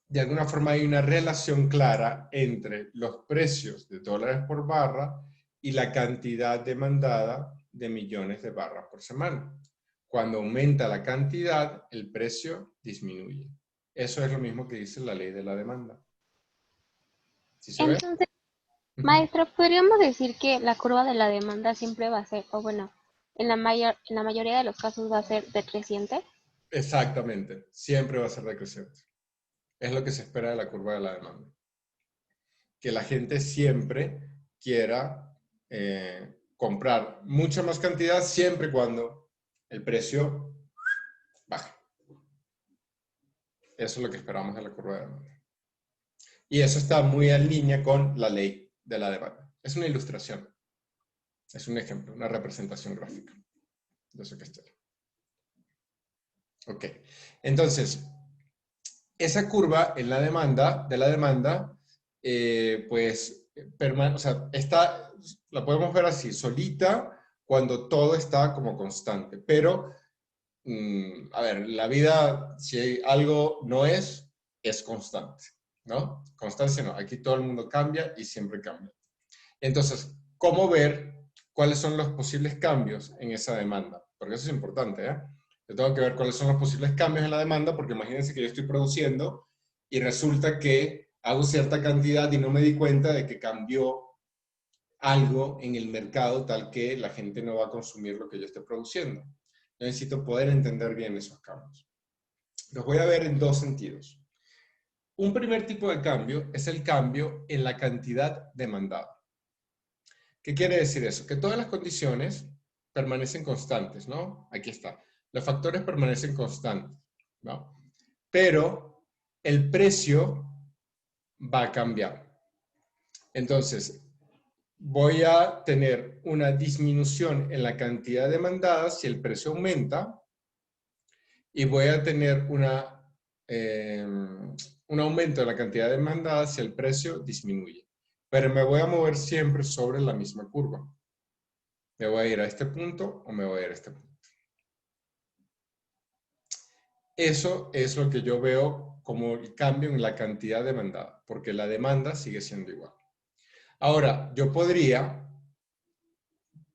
de alguna forma hay una relación clara entre los precios de dólares por barra y la cantidad demandada de millones de barras por semana. Cuando aumenta la cantidad, el precio disminuye. Eso es lo mismo que dice la ley de la demanda. ¿Sí se ve? Entonces, Ujú. maestra, podríamos decir que la curva de la demanda siempre va a ser, o bueno, en la mayoría de los casos va a ser decreciente. Exactamente. Siempre va a ser decreciente. Es lo que se espera de la curva de la demanda. Que la gente siempre quiera comprar mucha más cantidad siempre y cuando el precio baje. Eso es lo que esperamos de la curva de demanda. Y eso está muy en línea con la ley de la demanda. Es una ilustración. Es un ejemplo, una representación gráfica de eso que está. Ok. Entonces, esa curva en la demanda, de la demanda, pues, o sea, la podemos ver así, solita, cuando todo está como constante. Pero, a ver, la vida, si algo no es constante, ¿no? Constancia no, aquí todo el mundo cambia y siempre cambia. Entonces, ¿cómo ver cuáles son los posibles cambios en esa demanda? Porque eso es importante, ¿eh? Yo tengo que ver cuáles son los posibles cambios en la demanda, porque imagínense que yo estoy produciendo y resulta que hago cierta cantidad y no me di cuenta de que cambió algo en el mercado tal que la gente no va a consumir lo que yo esté produciendo. Yo necesito poder entender bien esos cambios. Los voy a ver en dos sentidos. Un primer tipo de cambio es el cambio en la cantidad demandada. ¿Qué quiere decir eso? Que todas las condiciones permanecen constantes, ¿no? Aquí está. Los factores permanecen constantes, ¿no? Pero el precio va a cambiar. Entonces, voy a tener una disminución en la cantidad demandada si el precio aumenta y voy a tener un aumento de la cantidad demandada si el precio disminuye. Pero me voy a mover siempre sobre la misma curva. ¿Me voy a ir a este punto o me voy a ir a este punto? Eso es lo que yo veo como el cambio en la cantidad demandada, porque la demanda sigue siendo igual. Ahora, yo podría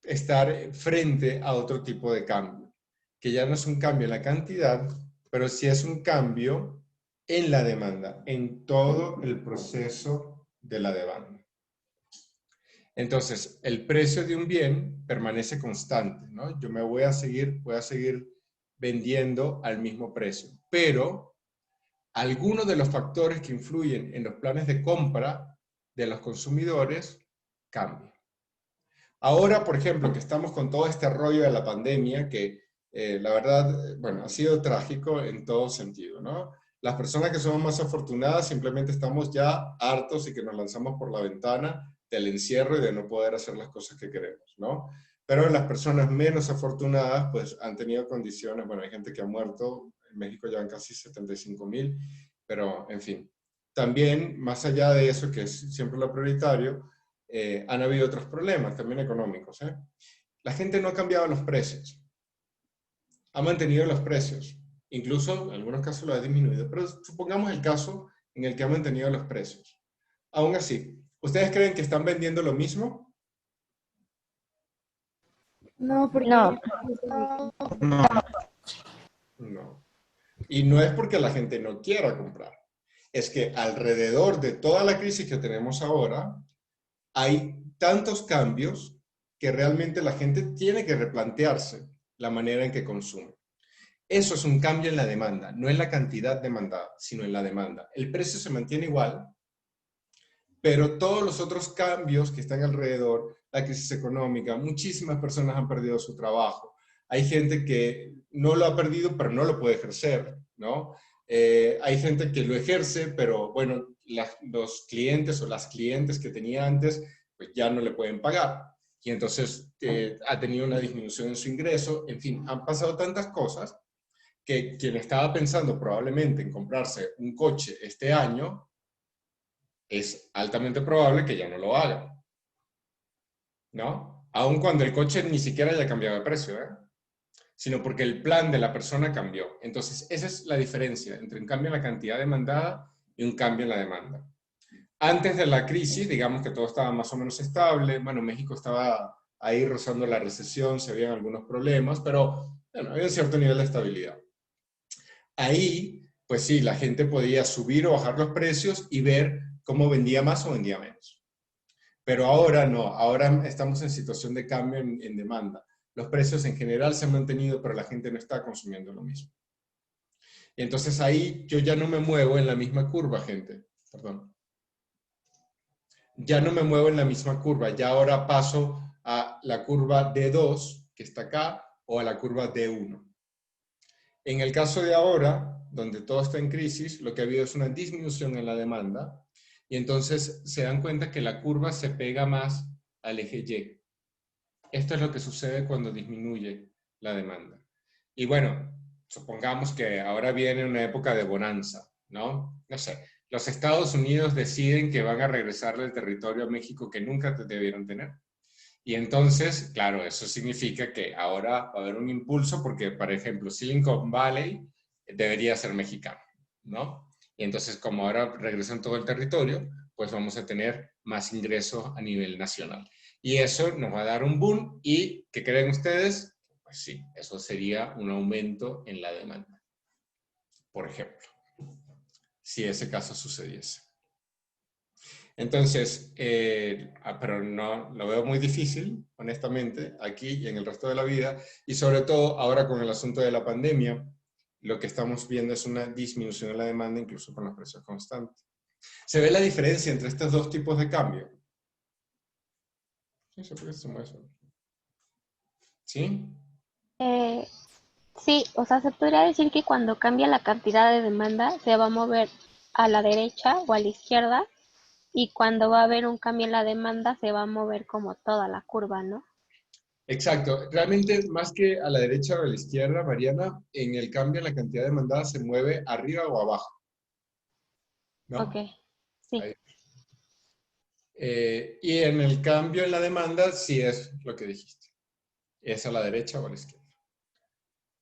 estar frente a otro tipo de cambio, que ya no es un cambio en la cantidad, pero sí es un cambio en la demanda, en todo el proceso de la demanda. Entonces, el precio de un bien permanece constante, ¿no? Yo voy a seguir vendiendo al mismo precio, pero algunos de los factores que influyen en los planes de compra de los consumidores cambian. Ahora, por ejemplo, que estamos con todo este rollo de la pandemia, que la verdad, bueno, ha sido trágico en todo sentido, ¿no? Las personas que somos más afortunadas simplemente estamos ya hartos y que nos lanzamos por la ventana del encierro y de no poder hacer las cosas que queremos, ¿no? Pero las personas menos afortunadas, pues han tenido condiciones, bueno, hay gente que ha muerto, en México llevan casi 75,000, pero en fin. También, más allá de eso, que es siempre lo prioritario, han habido otros problemas, también económicos, ¿eh? La gente no ha cambiado los precios, ha mantenido los precios, incluso en algunos casos lo ha disminuido, pero supongamos el caso en el que ha mantenido los precios. Aún así, ¿ustedes creen que están vendiendo lo mismo? No, porque No. No. Y no es porque la gente no quiera comprar, es que alrededor de toda la crisis que tenemos ahora, hay tantos cambios que realmente la gente tiene que replantearse la manera en que consume. Eso es un cambio en la demanda, no en la cantidad demandada, sino en la demanda. El precio se mantiene igual, pero todos los otros cambios que están alrededor, la crisis económica, muchísimas personas han perdido su trabajo. Hay gente que no lo ha perdido, pero no lo puede ejercer, ¿no? Hay gente que lo ejerce, pero bueno, los clientes o las clientes que tenía antes, pues ya no le pueden pagar. Y entonces ha tenido una disminución en su ingreso. En fin, han pasado tantas cosas que quien estaba pensando probablemente en comprarse un coche este año, es altamente probable que ya no lo haga, ¿no? Aun cuando el coche ni siquiera haya cambiado de precio, ¿eh? Sino porque el plan de la persona cambió. Entonces, esa es la diferencia entre un cambio en la cantidad demandada y un cambio en la demanda. Antes de la crisis, digamos que todo estaba más o menos estable. Bueno, México estaba ahí rozando la recesión, se habían algunos problemas, pero bueno, había un cierto nivel de estabilidad. Ahí, pues sí, la gente podía subir o bajar los precios y ver cómo vendía más o vendía menos. Pero ahora no, ahora estamos en situación de cambio en demanda. Los precios en general se han mantenido, pero la gente no está consumiendo lo mismo. Y entonces ahí yo ya no me muevo en la misma curva, gente. Perdón. Ya no me muevo en la misma curva, ya ahora paso a la curva D2, que está acá, o a la curva D1. En el caso de ahora, donde todo está en crisis, lo que ha habido es una disminución en la demanda, y entonces se dan cuenta que la curva se pega más al eje Y. Esto es lo que sucede cuando disminuye la demanda. Y bueno, supongamos que ahora viene una época de bonanza, ¿no? No sé, los Estados Unidos deciden que van a regresarle el territorio a México que nunca debieron tener. Y entonces, claro, eso significa que ahora va a haber un impulso porque, por ejemplo, Silicon Valley debería ser mexicano, ¿no? Y entonces, como ahora regresan todo el territorio, pues vamos a tener más ingresos a nivel nacional. Y eso nos va a dar un boom. ¿Y qué creen ustedes? Pues sí, eso sería un aumento en la demanda, por ejemplo, si ese caso sucediese. Entonces, pero no, lo veo muy difícil, honestamente, aquí y en el resto de la vida, y sobre todo ahora con el asunto de la pandemia, lo que estamos viendo es una disminución en la demanda, incluso con los precios constantes. ¿Se ve la diferencia entre estos dos tipos de cambio? Sí, se mueve solo. ¿Sí? Eh, sí, o sea, se podría decir que cuando cambia la cantidad de demanda se va a mover a la derecha o a la izquierda, y cuando va a haber un cambio en la demanda se va a mover como toda la curva, ¿no? Exacto. Realmente, más que a la derecha o a la izquierda, Mariana, en el cambio en la cantidad demandada se mueve arriba o abajo, Ok, ¿no? sí. Ahí. Y en el cambio en la demanda, sí es lo que dijiste. ¿Es a la derecha o a la izquierda?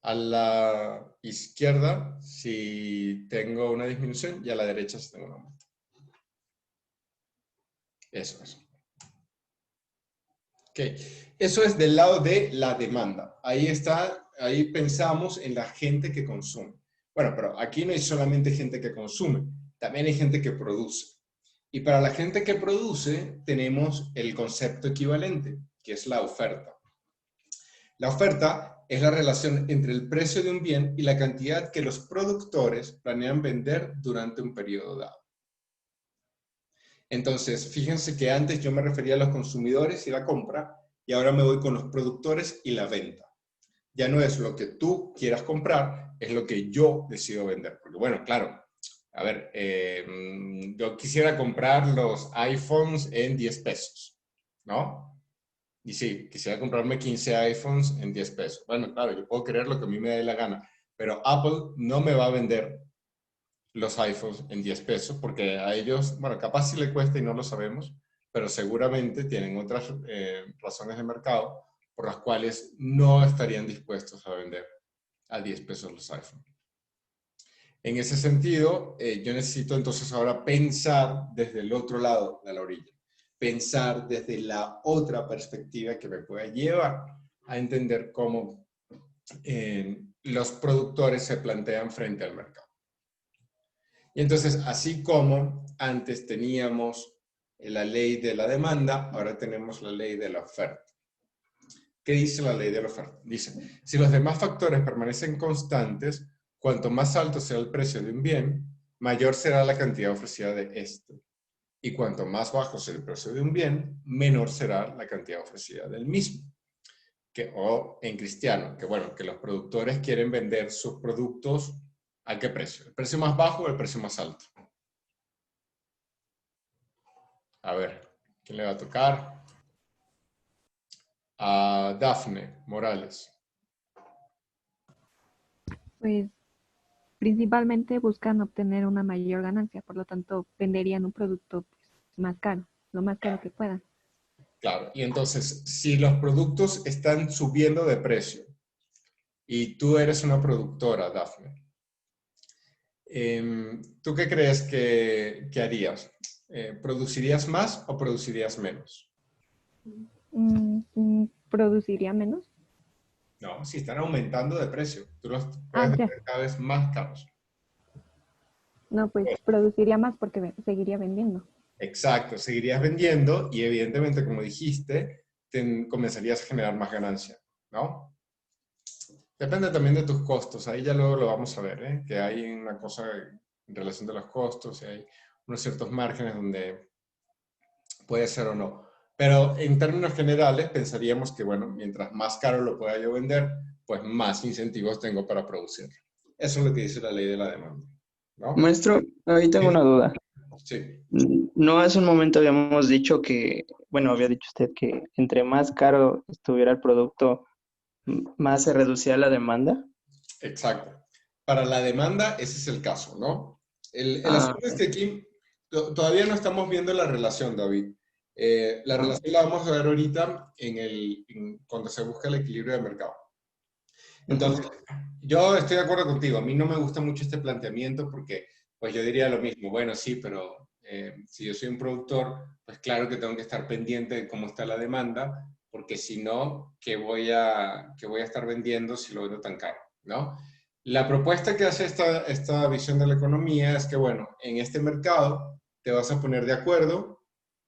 A la izquierda si tengo una disminución y a la derecha si tengo un aumento. Eso es. Ok. Eso es del lado de la demanda. Ahí está, ahí pensamos en la gente que consume. Bueno, pero aquí no hay solamente gente que consume, también hay gente que produce. Y para la gente que produce tenemos el concepto equivalente, que es la oferta. La oferta es la relación entre el precio de un bien y la cantidad que los productores planean vender durante un periodo dado. Entonces, fíjense que antes yo me refería a los consumidores y la compra, y ahora me voy con los productores y la venta. Ya no es lo que tú quieras comprar, es lo que yo decido vender. Porque bueno, claro, a ver, yo quisiera comprar los iPhones en 10 pesos, ¿no? Y sí, quisiera comprarme 15 iPhones en 10 pesos. Bueno, claro, yo puedo querer lo que a mí me dé la gana, pero Apple no me va a vender los iPhones en 10 pesos porque a ellos, bueno, capaz sí le cuesta y no lo sabemos, pero seguramente tienen otras razones de mercado por las cuales no estarían dispuestos a vender a 10 pesos los iPhones. En ese sentido, yo necesito entonces ahora pensar desde el otro lado de la orilla, pensar desde la otra perspectiva que me pueda llevar a entender cómo los productores se plantean frente al mercado. Y entonces, así como antes teníamos la ley de la demanda, ahora tenemos la ley de la oferta. ¿Qué dice la ley de la oferta? Dice, si los demás factores permanecen constantes, cuanto más alto sea el precio de un bien, mayor será la cantidad ofrecida de este. Y cuanto más bajo sea el precio de un bien, menor será la cantidad ofrecida del mismo. O en cristiano, que bueno, que los productores quieren vender sus productos ¿a qué precio? ¿El precio más bajo o el precio más alto? A ver, ¿quién le va a tocar? A Dafne Morales. Pues principalmente buscan obtener una mayor ganancia, por lo tanto venderían un producto pues, más caro, lo más caro que puedan. Claro, y entonces, si los productos están subiendo de precio y tú eres una productora, Dafne, ¿tú qué crees que harías? ¿Producirías más o producirías menos? ¿Produciría menos? No, si están aumentando de precio, tú los Ah, puedes ya. vender cada vez más caros. No, pues Pues, produciría más porque seguiría vendiendo. exacto, seguirías vendiendo y evidentemente, como dijiste, comenzarías a generar más ganancia, ¿no? Depende también de tus costos, ahí ya luego lo vamos a ver, ¿eh? Que hay una cosa en relación de los costos y hay unos ciertos márgenes donde puede ser o no. Pero en términos generales pensaríamos que, bueno, mientras más caro lo pueda yo vender, pues más incentivos tengo para producir. Eso es lo que dice la ley de la demanda, ¿no? Maestro, ahí tengo una Sí, duda. sí, No hace un momento habíamos dicho que, bueno, había dicho usted que entre más caro estuviera el producto, más se reducía la demanda. exacto. Para la demanda, ese es el caso, ¿no? El Ah, asunto es que aquí todavía no estamos viendo la relación, David. La ah, relación la vamos a ver ahorita cuando se busca el equilibrio de mercado. ujú. Entonces, yo estoy de acuerdo contigo. A mí no me gusta mucho este planteamiento porque, pues yo diría lo mismo. Bueno, sí, pero si yo soy un productor, pues claro que tengo que estar pendiente de cómo está la demanda, porque si no, ¿qué voy a estar vendiendo si lo vendo tan caro? ¿No? La propuesta que hace esta visión de la economía es que, bueno, en este mercado te vas a poner de acuerdo,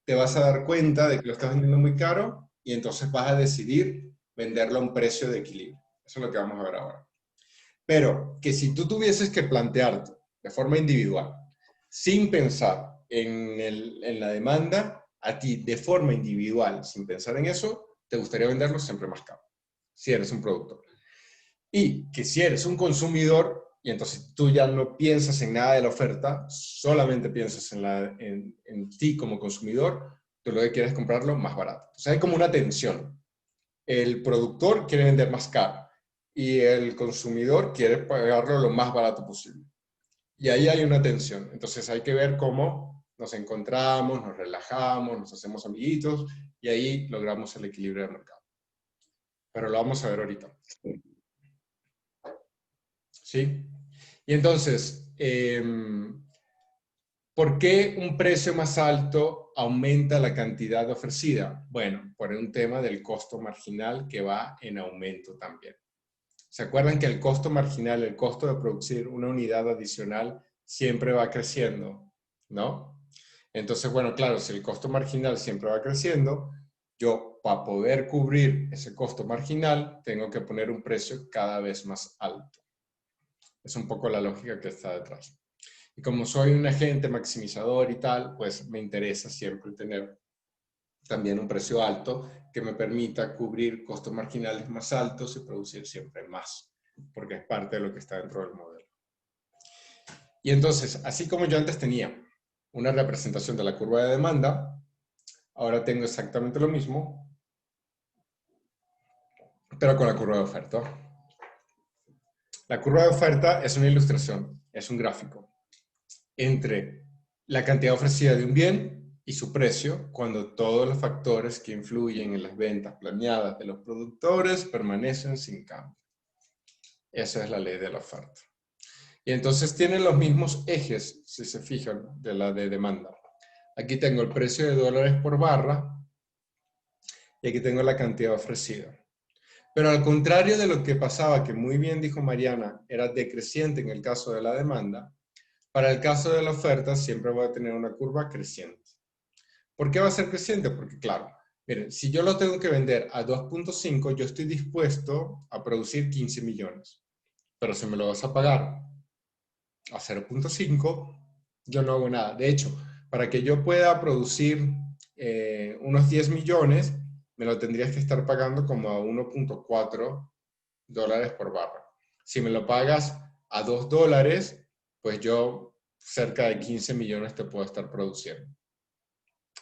te vas a dar cuenta de que lo estás vendiendo muy caro y entonces vas a decidir venderlo a un precio de equilibrio. Eso es lo que vamos a ver ahora. Pero que si tú tuvieses que plantearte de forma individual, sin pensar en la demanda, a ti de forma individual, sin pensar en eso, te gustaría venderlo siempre más caro, si eres un productor. Y que si eres un consumidor, y entonces tú ya no piensas en nada de la oferta, solamente piensas en ti como consumidor, tú lo que quieres es comprarlo más barato. Entonces hay como una tensión. El productor quiere vender más caro y el consumidor quiere pagarlo lo más barato posible. Y ahí hay una tensión. Entonces hay que ver cómo nos encontramos, nos relajamos, nos hacemos amiguitos y ahí logramos el equilibrio del mercado. Pero lo vamos a ver ahorita. ¿Sí? Y entonces, ¿por qué un precio más alto aumenta la cantidad ofrecida? Bueno, por un tema del costo marginal que va en aumento también. ¿Se acuerdan que el costo marginal, el costo de producir una unidad adicional, siempre va creciendo, ¿no? Entonces, bueno, claro, si el costo marginal siempre va creciendo, yo para poder cubrir ese costo marginal tengo que poner un precio cada vez más alto. Es un poco la lógica que está detrás. Y como soy un agente maximizador y tal, pues me interesa siempre tener también un precio alto que me permita cubrir costos marginales más altos y producir siempre más, porque es parte de lo que está dentro del modelo. Y entonces, así como yo antes tenía una representación de la curva de demanda, ahora tengo exactamente lo mismo, pero con la curva de oferta. La curva de oferta es una ilustración, es un gráfico entre la cantidad ofrecida de un bien y su precio cuando todos los factores que influyen en las ventas planeadas de los productores permanecen sin cambio. Esa es la ley de la oferta. Y entonces tienen los mismos ejes, si se fijan, de la de demanda. Aquí tengo el precio de dólares por barra y aquí tengo la cantidad ofrecida. Pero al contrario de lo que pasaba, que muy bien dijo Mariana, era decreciente en el caso de la demanda, para el caso de la oferta siempre voy a tener una curva creciente. ¿Por qué va a ser creciente? Porque claro, miren, si yo lo tengo que vender a 2.5, yo estoy dispuesto a producir 15 millones. Pero si me lo vas a pagar a 0.5, yo no hago nada. De hecho, para que yo pueda producir unos 10 millones, me lo tendrías que estar pagando como a 1.4 dólares por barra. Si me lo pagas a 2 dólares, pues yo cerca de 15 millones te puedo estar produciendo.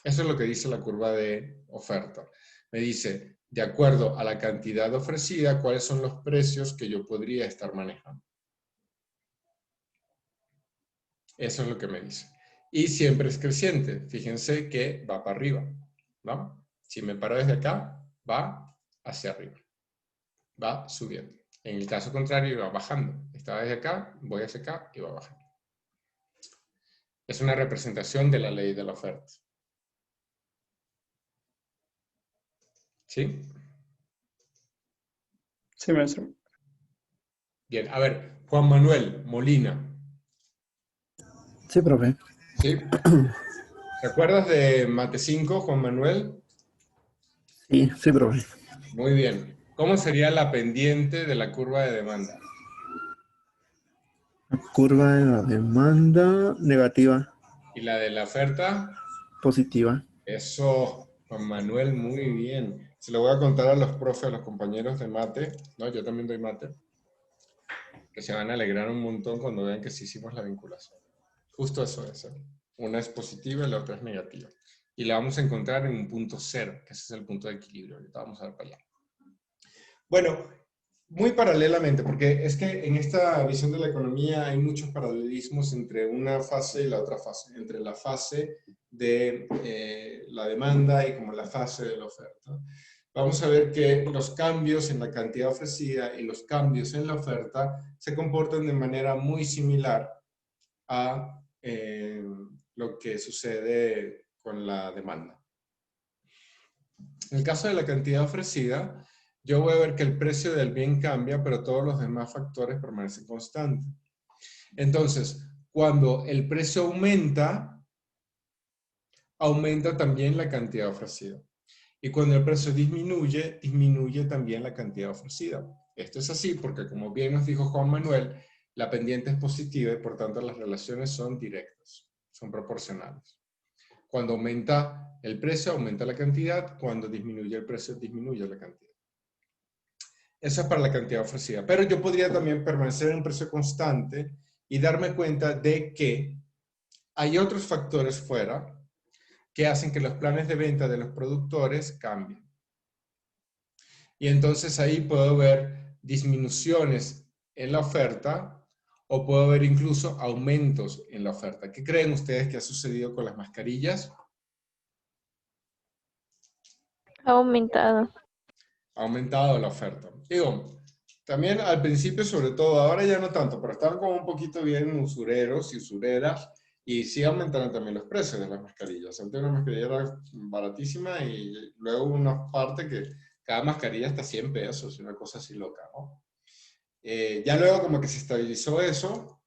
Eso es lo que dice la curva de oferta. Me dice, de acuerdo a la cantidad ofrecida, cuáles son los precios que yo podría estar manejando. Eso es lo que me dice. Y siempre es creciente. Fíjense que va para arriba, ¿no? Si me paro desde acá, va hacia arriba. Va subiendo. En el caso contrario, va bajando. Estaba desde acá, voy hacia acá y va bajando. Es una representación de la ley de la oferta. ¿Sí? Sí, maestro. Bien, a ver, Juan Manuel Molina. Sí, profe. ¿Sí? ¿Te acuerdas de Mate 5, Juan Manuel? Sí, sí, profe. Muy bien. ¿Cómo sería la pendiente de la curva de demanda? La curva de la demanda negativa, ¿Y la de la oferta? positiva. Eso, Juan Manuel, muy bien. Se lo voy a contar a los profes, a los compañeros de mate, ¿no? Yo también doy mate, que se van a alegrar un montón cuando vean que sí hicimos la vinculación. Justo eso es, ¿eh? Una es positiva y la otra es negativa. Y la vamos a encontrar en un punto cero, que ese es el punto de equilibrio. Ahorita vamos a ver para allá. Bueno, muy paralelamente, porque es que en esta visión de la economía hay muchos paralelismos entre una fase y la otra fase, entre la fase de la demanda y como la fase de la oferta. Vamos a ver que los cambios en la cantidad ofrecida y los cambios en la oferta se comportan de manera muy similar a lo que sucede con la demanda. En el caso de la cantidad ofrecida, yo voy a ver que el precio del bien cambia, pero todos los demás factores permanecen constantes. Entonces, cuando el precio aumenta, aumenta también la cantidad ofrecida. Y cuando el precio disminuye, disminuye también la cantidad ofrecida. Esto es así porque, como bien nos dijo Juan Manuel, la pendiente es positiva y por tanto las relaciones son directas, son proporcionales. Cuando aumenta el precio, aumenta la cantidad. Cuando disminuye el precio, disminuye la cantidad. Eso es para la cantidad ofrecida. Pero yo podría también permanecer en un precio constante y darme cuenta de que hay otros factores fuera que hacen que los planes de venta de los productores cambien. Y entonces ahí puedo ver disminuciones en la oferta o puedo ver incluso aumentos en la oferta. ¿Qué creen ustedes que ha sucedido con las mascarillas? Ha aumentado. Ha aumentado la oferta. Digo, también al principio, sobre todo, ahora ya no tanto, pero estaban como un poquito bien usureros y usureras y sí aumentaron también los precios de las mascarillas. Antes una mascarilla era baratísima y luego una parte que cada mascarilla está 100 pesos, una cosa así loca, ¿no? Ya luego como que se estabilizó eso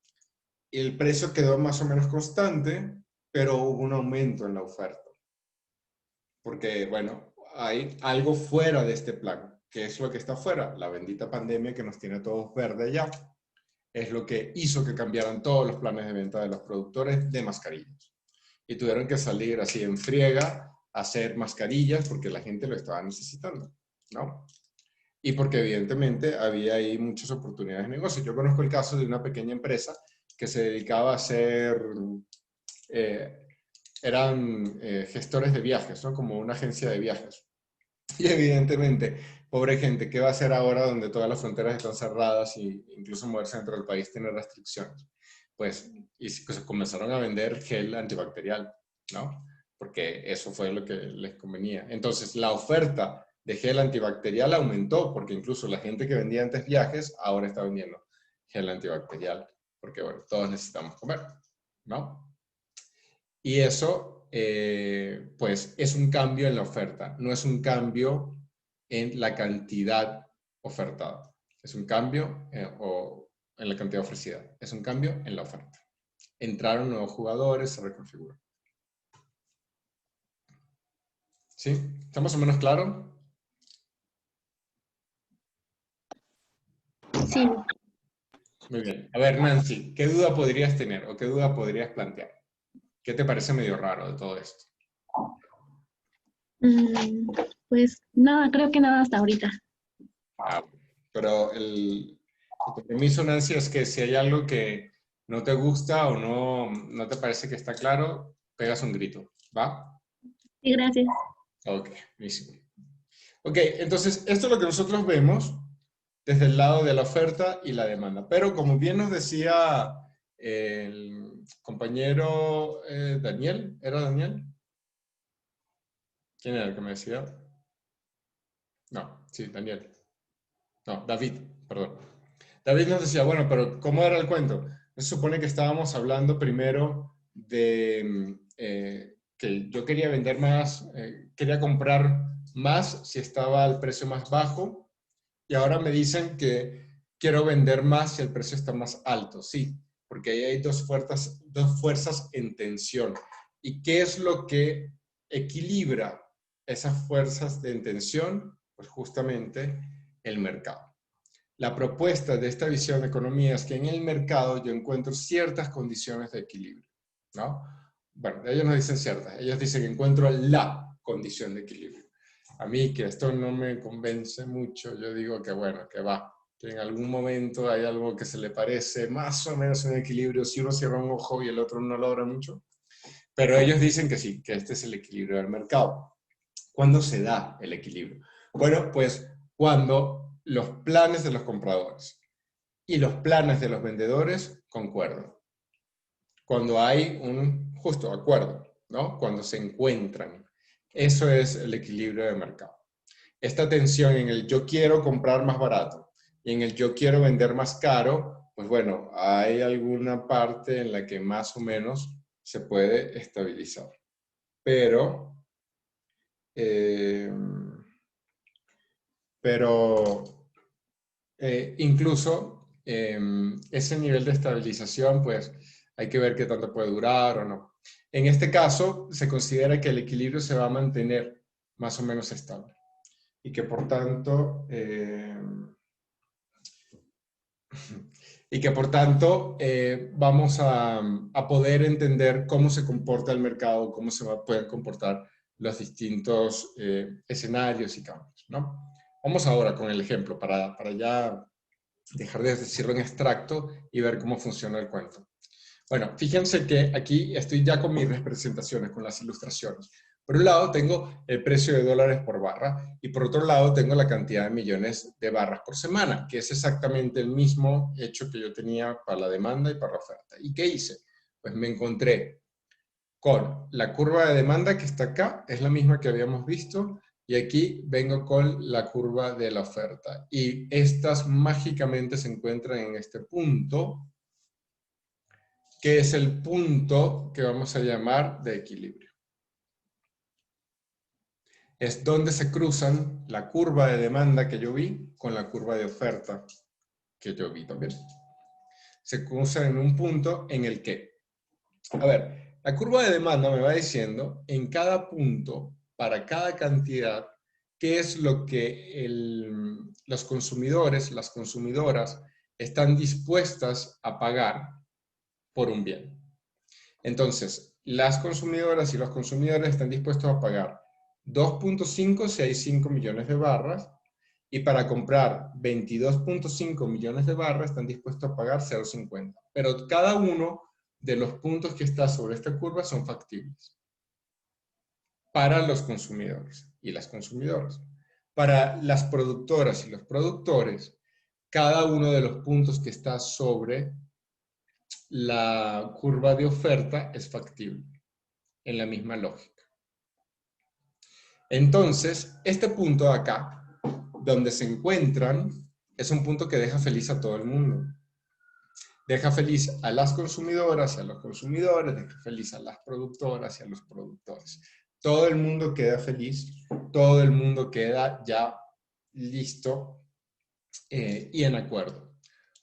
y el precio quedó más o menos constante, pero hubo un aumento en la oferta. Porque, bueno, hay algo fuera de este plan. ¿Qué es lo que está fuera? La bendita pandemia que nos tiene todos verdes ya. Es lo que hizo que cambiaran todos los planes de venta de los productores de mascarillas. Y tuvieron que salir así en friega a hacer mascarillas porque la gente lo estaba necesitando, ¿no? Y porque evidentemente había ahí muchas oportunidades de negocio. Yo conozco el caso de una pequeña empresa que se dedicaba a hacer... eran gestores de viajes, ¿no? Como una agencia de viajes. Y evidentemente, pobre gente, ¿qué va a hacer ahora donde todas las fronteras están cerradas y incluso moverse dentro del país tiene restricciones? Pues, pues comenzaron a vender gel antibacterial, ¿no? Porque eso fue lo que les convenía. Entonces, la oferta de gel antibacterial aumentó, porque incluso la gente que vendía antes viajes, ahora está vendiendo gel antibacterial, porque, bueno, todos necesitamos comer, ¿no? Y eso, pues, es un cambio en la oferta, no es un cambio en la cantidad ofertada. Es un cambio en la cantidad ofrecida. Es un cambio en la oferta. Entraron nuevos jugadores, se reconfiguró. ¿Sí? ¿Está más o menos claro? Sí. Muy bien. A ver, Nancy, ¿qué duda podrías tener o qué duda podrías plantear? ¿Qué te parece medio raro de todo esto? Pues nada, creo que nada hasta ahorita. Ah, pero el compromiso, Nancy, es que si hay algo que no te gusta o no te parece que está claro, pegas un grito, ¿va? Sí, gracias. Ok, buenísimo. Ok, entonces esto es lo que nosotros vemos desde el lado de la oferta y la demanda. Pero como bien nos decía el compañero Daniel, ¿era Daniel? ¿Quién era el que me decía? No, sí, Daniel. No, David, perdón. David nos decía, bueno, pero ¿cómo era el cuento? Se supone que estábamos hablando primero de que yo quería vender más, quería comprar más si estaba al precio más bajo, y ahora me dicen que quiero vender más si el precio está más alto. Sí, porque ahí hay dos fuerzas en tensión. ¿Y qué es lo que equilibra esas fuerzas de tensión? Pues justamente el mercado. La propuesta de esta visión de economía es que en el mercado yo encuentro ciertas condiciones de equilibrio, ¿no? Bueno, ellos no dicen ciertas, ellos dicen que encuentro la condición de equilibrio. A mí, que esto no me convence mucho, yo digo que bueno, que va, que en algún momento hay algo que se le parece más o menos un equilibrio, si uno cierra un ojo y el otro no logra mucho, pero ellos dicen que sí, que este es el equilibrio del mercado. ¿Cuándo se da el equilibrio? Bueno, pues cuando los planes de los compradores y los planes de los vendedores concuerdan. Cuando hay un justo acuerdo, ¿no? Cuando se encuentran. Eso es el equilibrio de mercado. Esta tensión en el yo quiero comprar más barato y en el yo quiero vender más caro, pues bueno, hay alguna parte en la que más o menos se puede estabilizar. Pero incluso ese nivel de estabilización, pues hay que ver qué tanto puede durar o no. En este caso, se considera que el equilibrio se va a mantener más o menos estable y que por tanto, vamos a poder entender cómo se comporta el mercado, cómo se pueden comportar los distintos escenarios y cambios, ¿no? Vamos ahora con el ejemplo para ya dejar de decirlo en extracto y ver cómo funciona el cuento. Bueno, fíjense que aquí estoy ya con mis representaciones, con las ilustraciones. Por un lado tengo el precio de dólares por barra y por otro lado tengo la cantidad de millones de barras por semana, que es exactamente el mismo hecho que yo tenía para la demanda y para la oferta. ¿Y qué hice? Pues me encontré con la curva de demanda que está acá, es la misma que habíamos visto, y aquí vengo con la curva de la oferta. Y estas mágicamente se encuentran en este punto, que es el punto que vamos a llamar de equilibrio. Es donde se cruzan la curva de demanda que yo vi con la curva de oferta que yo vi también. Se cruzan en un punto en el que, a ver, la curva de demanda me va diciendo en cada punto, para cada cantidad, qué es lo que los consumidores, las consumidoras, están dispuestas a pagar por un bien. Entonces, las consumidoras y los consumidores están dispuestos a pagar 2.5 si hay 5 millones de barras, y para comprar 22.5 millones de barras están dispuestos a pagar 0.50. Pero cada uno de los puntos que está sobre esta curva son factibles para los consumidores y las consumidoras. Para las productoras y los productores, cada uno de los puntos que está sobre la curva de oferta es factible, en la misma lógica. Entonces, este punto de acá, donde se encuentran, es un punto que deja feliz a todo el mundo. Deja feliz a las consumidoras y a los consumidores, deja feliz a las productoras y a los productores. Todo el mundo queda feliz, todo el mundo queda ya listo y en acuerdo.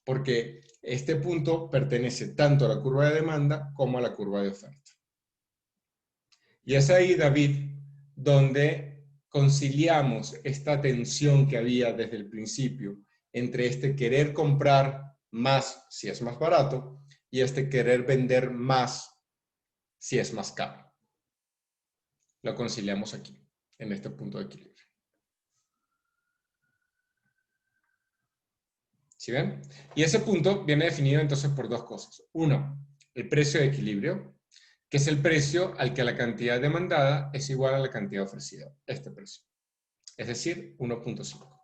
Porque este punto pertenece tanto a la curva de demanda como a la curva de oferta. Y es ahí, David, donde conciliamos esta tensión que había desde el principio entre este querer comprar más si es más barato y este querer vender más si es más caro. Lo conciliamos aquí, en este punto de equilibrio. ¿Sí ven? Y ese punto viene definido entonces por dos cosas. Uno, el precio de equilibrio, que es el precio al que la cantidad demandada es igual a la cantidad ofrecida, este precio. Es decir, 1.5.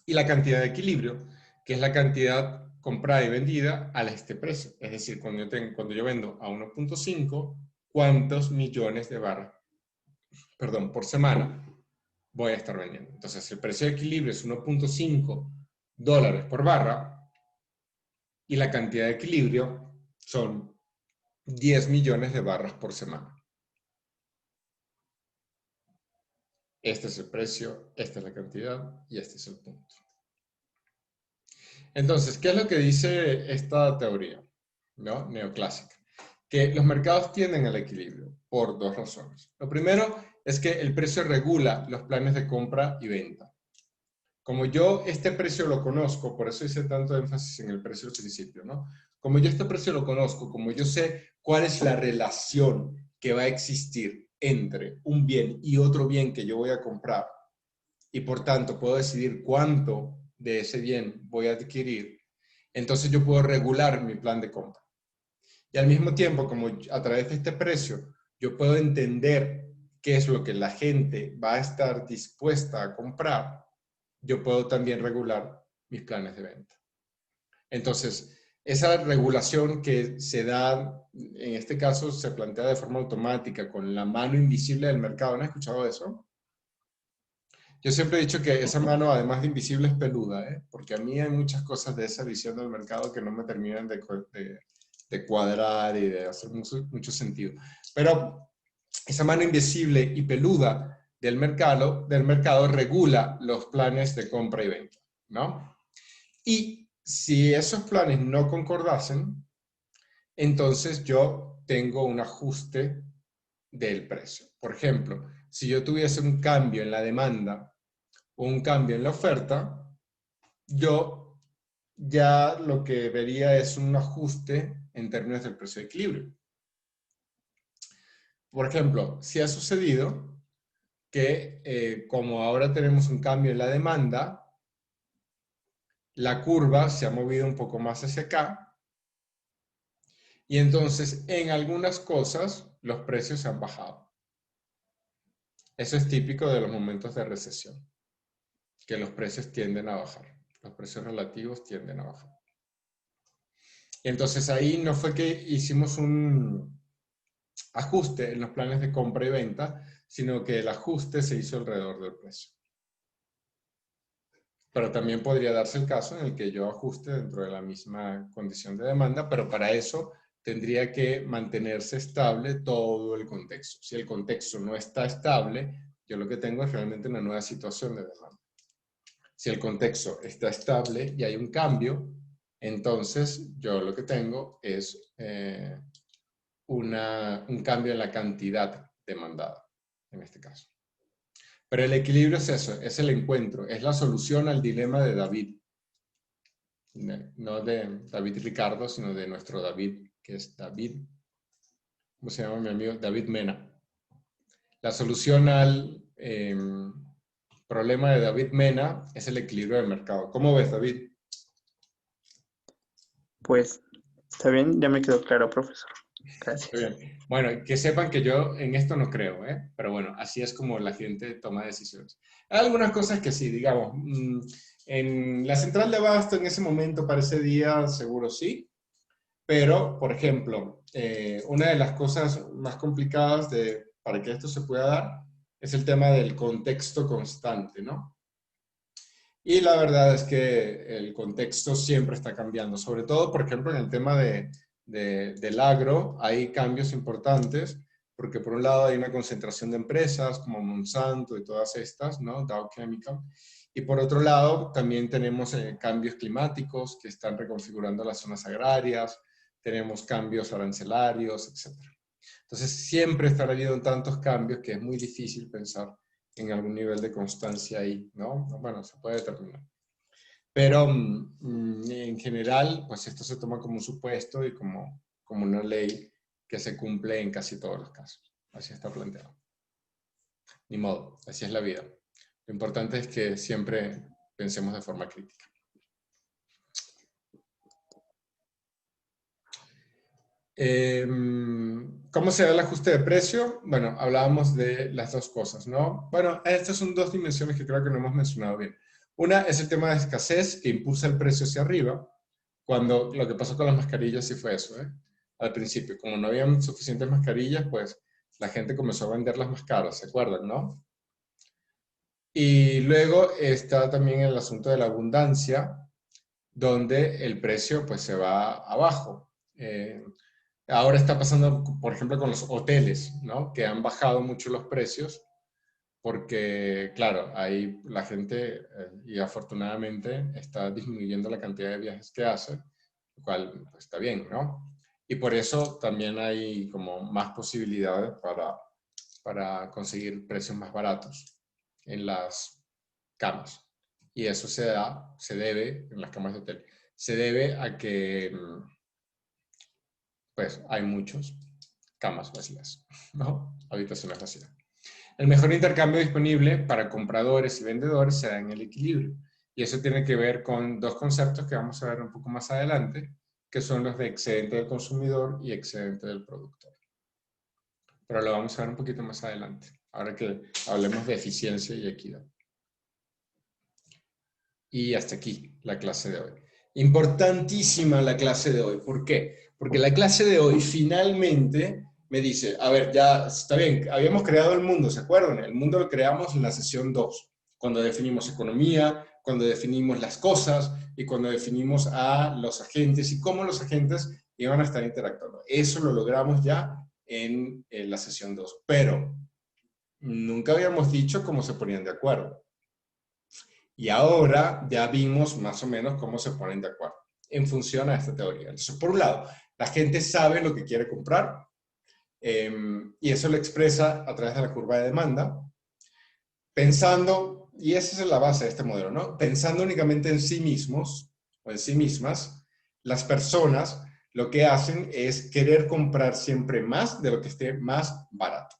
Y la cantidad de equilibrio, que es la cantidad comprada y vendida a este precio. Es decir, cuando yo vendo a 1.5, ¿cuántos millones de barras por semana, voy a estar vendiendo. Entonces, el precio de equilibrio es $1.5 por barra y la cantidad de equilibrio son 10 millones de barras por semana. Este es el precio, esta es la cantidad y este es el punto. Entonces, ¿qué es lo que dice esta teoría, ¿no? Neoclásica? Que los mercados tienden al equilibrio por dos razones. Lo primero es que el precio regula los planes de compra y venta. Como yo este precio lo conozco, por eso hice tanto énfasis en el precio al principio, ¿no? Como yo este precio lo conozco, como yo sé cuál es la relación que va a existir entre un bien y otro bien que yo voy a comprar, y por tanto puedo decidir cuánto de ese bien voy a adquirir, entonces yo puedo regular mi plan de compra. Y al mismo tiempo, como a través de este precio, yo puedo entender qué es lo que la gente va a estar dispuesta a comprar, yo puedo también regular mis planes de venta. Entonces, esa regulación que se da, en este caso se plantea de forma automática, con la mano invisible del mercado. ¿No has escuchado eso? Yo siempre he dicho que esa mano, además de invisible, es peluda, ¿eh? Porque a mí hay muchas cosas de esa visión del mercado que no me terminan de cuadrar y de hacer mucho sentido. Pero esa mano invisible y peluda del mercado regula los planes de compra y venta, ¿no? Y si esos planes no concordasen, entonces yo tengo un ajuste del precio. Por ejemplo, si yo tuviese un cambio en la demanda o un cambio en la oferta, yo ya lo que vería es un ajuste en términos del precio de equilibrio. Por ejemplo, si ha sucedido que como ahora tenemos un cambio en la demanda, la curva se ha movido un poco más hacia acá y entonces en algunas cosas los precios se han bajado. Eso es típico de los momentos de recesión, que los precios tienden a bajar, los precios relativos tienden a bajar. Y entonces ahí no fue que hicimos un ajuste en los planes de compra y venta, sino que el ajuste se hizo alrededor del precio. Pero también podría darse el caso en el que yo ajuste dentro de la misma condición de demanda, pero para eso tendría que mantenerse estable todo el contexto. Si el contexto no está estable, yo lo que tengo es realmente una nueva situación de demanda. Si el contexto está estable y hay un cambio, entonces yo lo que tengo es un cambio en la cantidad demandada, en este caso. Pero el equilibrio es eso, es el encuentro, es la solución al dilema de David. No de David Ricardo, sino de nuestro David, que es David, ¿cómo se llama mi amigo? David Mena. La solución al problema de David Mena es el equilibrio del mercado. ¿Cómo ves, David? Pues, está bien, ya me quedó claro, profesor. Gracias. Muy bien. Bueno, que sepan que yo en esto no creo, ¿eh? Pero bueno, así es como la gente toma decisiones. Hay algunas cosas que sí, digamos, en la central de abasto en ese momento, para ese día, seguro sí. Pero, por ejemplo, una de las cosas más complicadas para que esto se pueda dar es el tema del contexto constante, ¿no? Y la verdad es que el contexto siempre está cambiando, sobre todo, por ejemplo, en el tema del agro hay cambios importantes, porque por un lado hay una concentración de empresas como Monsanto y todas estas, ¿no? Dow Chemical, y por otro lado también tenemos cambios climáticos que están reconfigurando las zonas agrarias, tenemos cambios arancelarios, etc. Entonces siempre están habiendo tantos cambios que es muy difícil pensar en algún nivel de constancia ahí, ¿no? Bueno, se puede determinar. Pero en general, pues esto se toma como un supuesto y como una ley que se cumple en casi todos los casos. Así está planteado. Ni modo, así es la vida. Lo importante es que siempre pensemos de forma crítica. ¿Cómo se da el ajuste de precio? Bueno, hablábamos de las dos cosas, ¿no? Bueno, estas son dos dimensiones que creo que no hemos mencionado bien. Una es el tema de escasez que impulsa el precio hacia arriba, cuando lo que pasó con las mascarillas sí fue eso, ¿eh? Al principio, como no habían suficientes mascarillas, pues La gente comenzó a venderlas más caras, ¿se acuerdan, no? Y luego está también el asunto de la abundancia, donde el precio pues se va abajo. Ahora está pasando, por ejemplo, con los hoteles, ¿no? Que han bajado mucho los precios porque, claro, ahí la gente, y afortunadamente, está disminuyendo la cantidad de viajes que hace, lo cual pues, está bien, ¿no? Y por eso también hay como más posibilidades para conseguir precios más baratos en las camas. Y eso se debe, en las camas de hotel, se debe a que pues hay muchos camas vacías, ¿no? Habitaciones vacías. El mejor intercambio disponible para compradores y vendedores se da en el equilibrio. Y eso tiene que ver con dos conceptos que vamos a ver un poco más adelante, que son los de excedente del consumidor y excedente del productor. Pero lo vamos a ver un poquito más adelante, ahora que hablemos de eficiencia y equidad. Y hasta aquí la clase de hoy. Importantísima la clase de hoy. ¿Por qué? Porque la clase de hoy finalmente me dice, a ver, ya está bien, habíamos creado el mundo, ¿se acuerdan? El mundo lo creamos en la sesión 2, cuando definimos economía, cuando definimos las cosas y cuando definimos a los agentes y cómo los agentes iban a estar interactuando. Eso lo logramos ya en la sesión 2, pero nunca habíamos dicho cómo se ponían de acuerdo. Y ahora ya vimos más o menos cómo se ponen de acuerdo en función a esta teoría. Entonces, por un lado, la gente sabe lo que quiere comprar y eso lo expresa a través de la curva de demanda, pensando, y esa es la base de este modelo, ¿no? Pensando únicamente en sí mismos o en sí mismas, las personas lo que hacen es querer comprar siempre más de lo que esté más barato.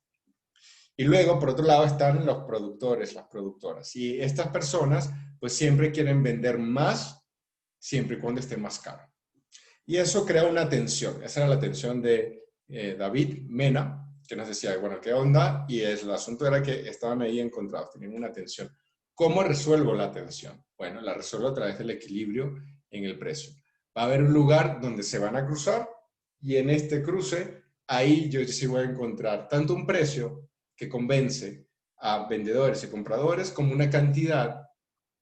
Y luego, por otro lado, están los productores, las productoras. Y estas personas, pues siempre quieren vender más, siempre y cuando esté más caro. Y eso crea una tensión. Esa era la tensión de David Mena, que nos decía, bueno, ¿qué onda? Y el asunto era que estaban ahí encontrados, tenían una tensión. ¿Cómo resuelvo la tensión? Bueno, la resuelvo a través del equilibrio en el precio. Va a haber un lugar donde se van a cruzar y en este cruce, ahí yo sí voy a encontrar tanto un precio que convence a vendedores y compradores como una cantidad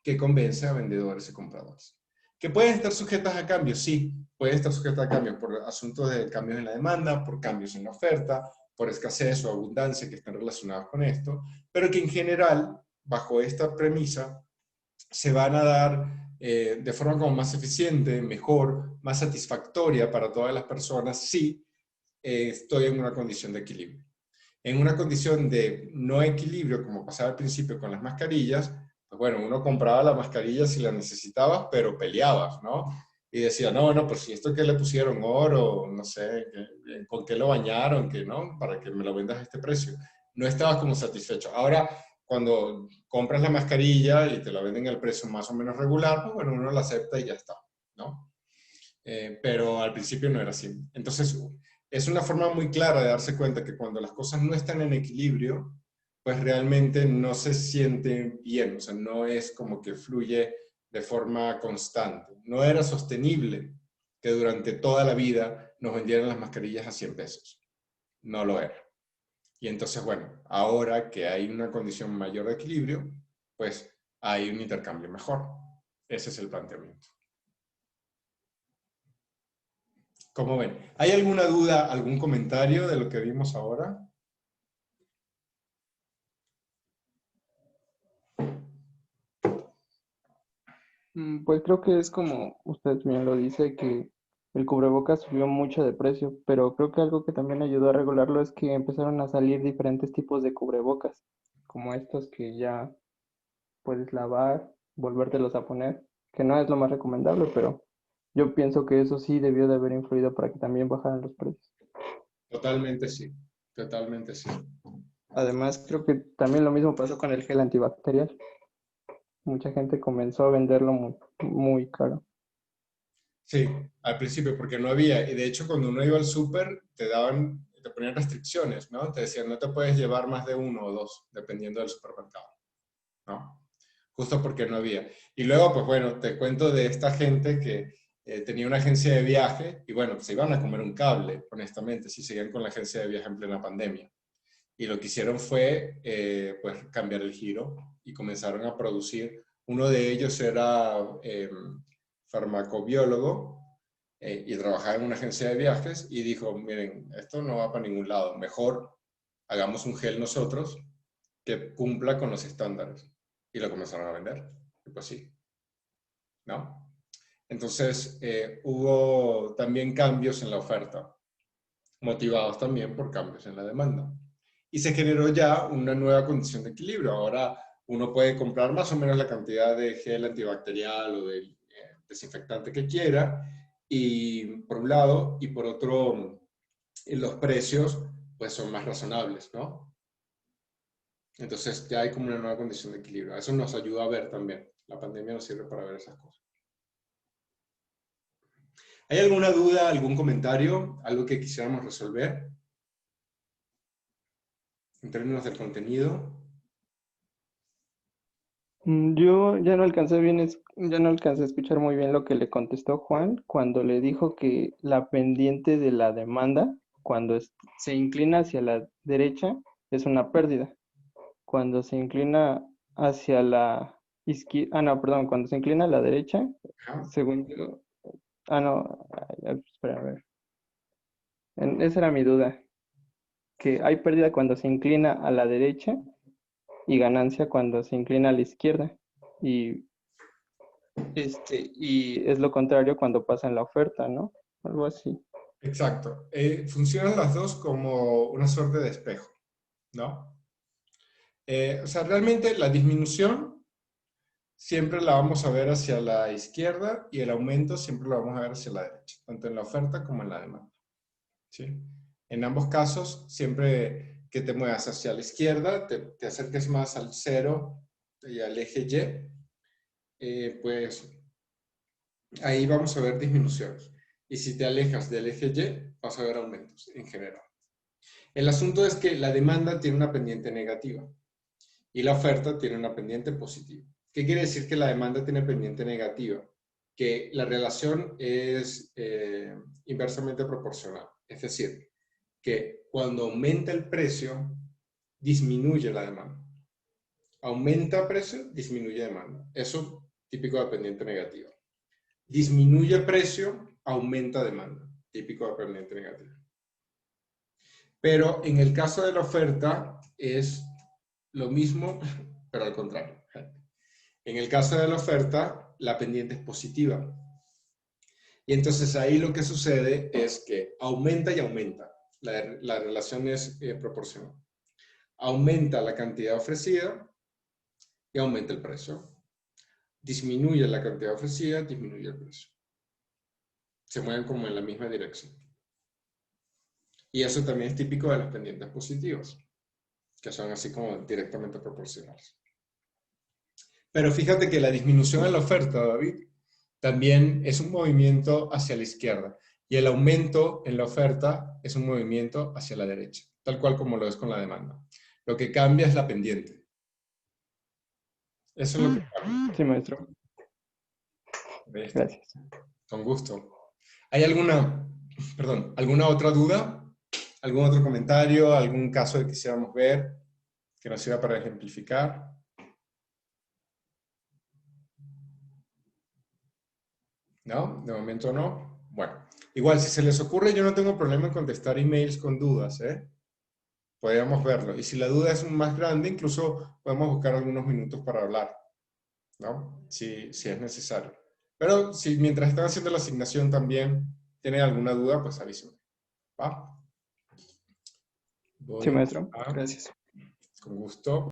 que convence a vendedores y compradores. ¿Que pueden estar sujetas a cambios? Sí, pueden estar sujetas a cambios por asuntos de cambios en la demanda, por cambios en la oferta, por escasez o abundancia que están relacionados con esto, pero que en general, bajo esta premisa, se van a dar de forma como más eficiente, mejor, más satisfactoria para todas las personas si estoy en una condición de equilibrio. En una condición de no equilibrio, como pasaba al principio con las mascarillas, pues bueno, uno compraba la mascarilla si la necesitabas, pero peleabas, ¿no? Y decía, no, no, pues si esto que le pusieron oro, no sé, con qué lo bañaron, que no, para que me lo vendas a este precio. No estabas como satisfecho. Ahora, cuando compras la mascarilla y te la venden al precio más o menos regular, pues bueno, uno la acepta y ya está, ¿no? Pero al principio no era así. Entonces, es una forma muy clara de darse cuenta que cuando las cosas no están en equilibrio, pues realmente no se siente bien, o sea, no es como que fluye de forma constante. No era sostenible que durante toda la vida nos vendieran las mascarillas a 100 pesos. No lo era. Y entonces, bueno, ahora que hay una condición mayor de equilibrio, pues hay un intercambio mejor. Ese es el planteamiento. ¿Cómo ven? ¿Hay alguna duda, algún comentario de lo que vimos ahora? Pues creo que es como usted bien lo dice, que el cubrebocas subió mucho de precio, pero creo que algo que también ayudó a regularlo es que empezaron a salir diferentes tipos de cubrebocas, como estos que ya puedes lavar, volvértelos a poner, que no es lo más recomendable, pero yo pienso que eso sí debió de haber influido para que también bajaran los precios. Totalmente sí, totalmente sí. Además, creo que también lo mismo pasó con el gel antibacterial. Mucha gente comenzó a venderlo muy, muy caro. Sí, al principio, porque no había, y de hecho cuando uno iba al súper, te ponían restricciones, ¿no? Te decían, no te puedes llevar más de uno o dos, dependiendo del supermercado, ¿no? Justo porque no había. Y luego, pues bueno, te cuento de esta gente que tenía una agencia de viaje, y bueno, se iban a comer un cable, honestamente, si seguían con la agencia de viaje en plena pandemia. Y lo que hicieron fue pues cambiar el giro y comenzaron a producir. Uno de ellos era farmacobiólogo y trabajaba en una agencia de viajes y dijo, miren, esto no va para ningún lado, mejor hagamos un gel nosotros que cumpla con los estándares. Y lo comenzaron a vender. Y pues sí, ¿no? Entonces hubo también cambios en la oferta, motivados también por cambios en la demanda. Y se generó ya una nueva condición de equilibrio. Ahora uno puede comprar más o menos la cantidad de gel antibacterial o de desinfectante que quiera, y por un lado, y por otro, los precios pues son más razonables, ¿no? Entonces ya hay como una nueva condición de equilibrio. Eso nos ayuda a ver también. La pandemia nos sirve para ver esas cosas. ¿Hay alguna duda, algún comentario, algo que quisiéramos resolver en términos del contenido? Yo ya no alcancé ya no alcancé a escuchar muy bien lo que le contestó Juan cuando le dijo que la pendiente de la demanda, cuando se inclina hacia la derecha, es una pérdida. Cuando se inclina hacia la izquierda, no, perdón, cuando se inclina a la derecha, Ajá. según yo, no, espera, a ver. Esa era mi duda, que hay pérdida cuando se inclina a la derecha y ganancia cuando se inclina a la izquierda. Y es lo contrario cuando pasa en la oferta, ¿no? Algo así. Exacto. Funcionan las dos como una suerte de espejo, ¿no? O sea, realmente la disminución siempre la vamos a ver hacia la izquierda y el aumento siempre lo vamos a ver hacia la derecha, tanto en la oferta como en la demanda, ¿sí? En ambos casos, siempre que te muevas hacia la izquierda, te acerques más al cero y al eje Y, pues ahí vamos a ver disminuciones. Y si te alejas del eje Y, vas a ver aumentos en general. El asunto es que la demanda tiene una pendiente negativa y la oferta tiene una pendiente positiva. ¿Qué quiere decir que la demanda tiene pendiente negativa? Que la relación es inversamente proporcional. Es decir, que cuando aumenta el precio, disminuye la demanda. Aumenta precio, disminuye demanda. Eso típico de pendiente negativa. Disminuye precio, aumenta demanda. Típico de pendiente negativa. Pero en el caso de la oferta es lo mismo, pero al contrario. En el caso de la oferta, la pendiente es positiva. Y entonces ahí lo que sucede es que aumenta y aumenta. La relación es proporcional. Aumenta la cantidad ofrecida y aumenta el precio. Disminuye la cantidad ofrecida, disminuye el precio. Se mueven como en la misma dirección. Y eso también es típico de las pendientes positivas, que son así como directamente proporcionales. Pero fíjate que la disminución en la oferta, David, también es un movimiento hacia la izquierda. Y el aumento en la oferta es un movimiento hacia la derecha, tal cual como lo es con la demanda. Lo que cambia es la pendiente. Eso es lo que cambia. Sí, maestro. Gracias. Con gusto. ¿Hay alguna otra duda? ¿Algún otro comentario? ¿Algún caso que quisiéramos ver que nos sirva para ejemplificar? ¿No? De momento no. Bueno, igual si se les ocurre, yo no tengo problema en contestar emails con dudas, ¿eh? Podríamos verlo. Y si la duda es más grande, incluso podemos buscar algunos minutos para hablar, ¿no? Si es necesario. Pero si mientras están haciendo la asignación también tienen alguna duda, pues avísenme. ¿Va? Sí, maestro. Gracias. Con gusto.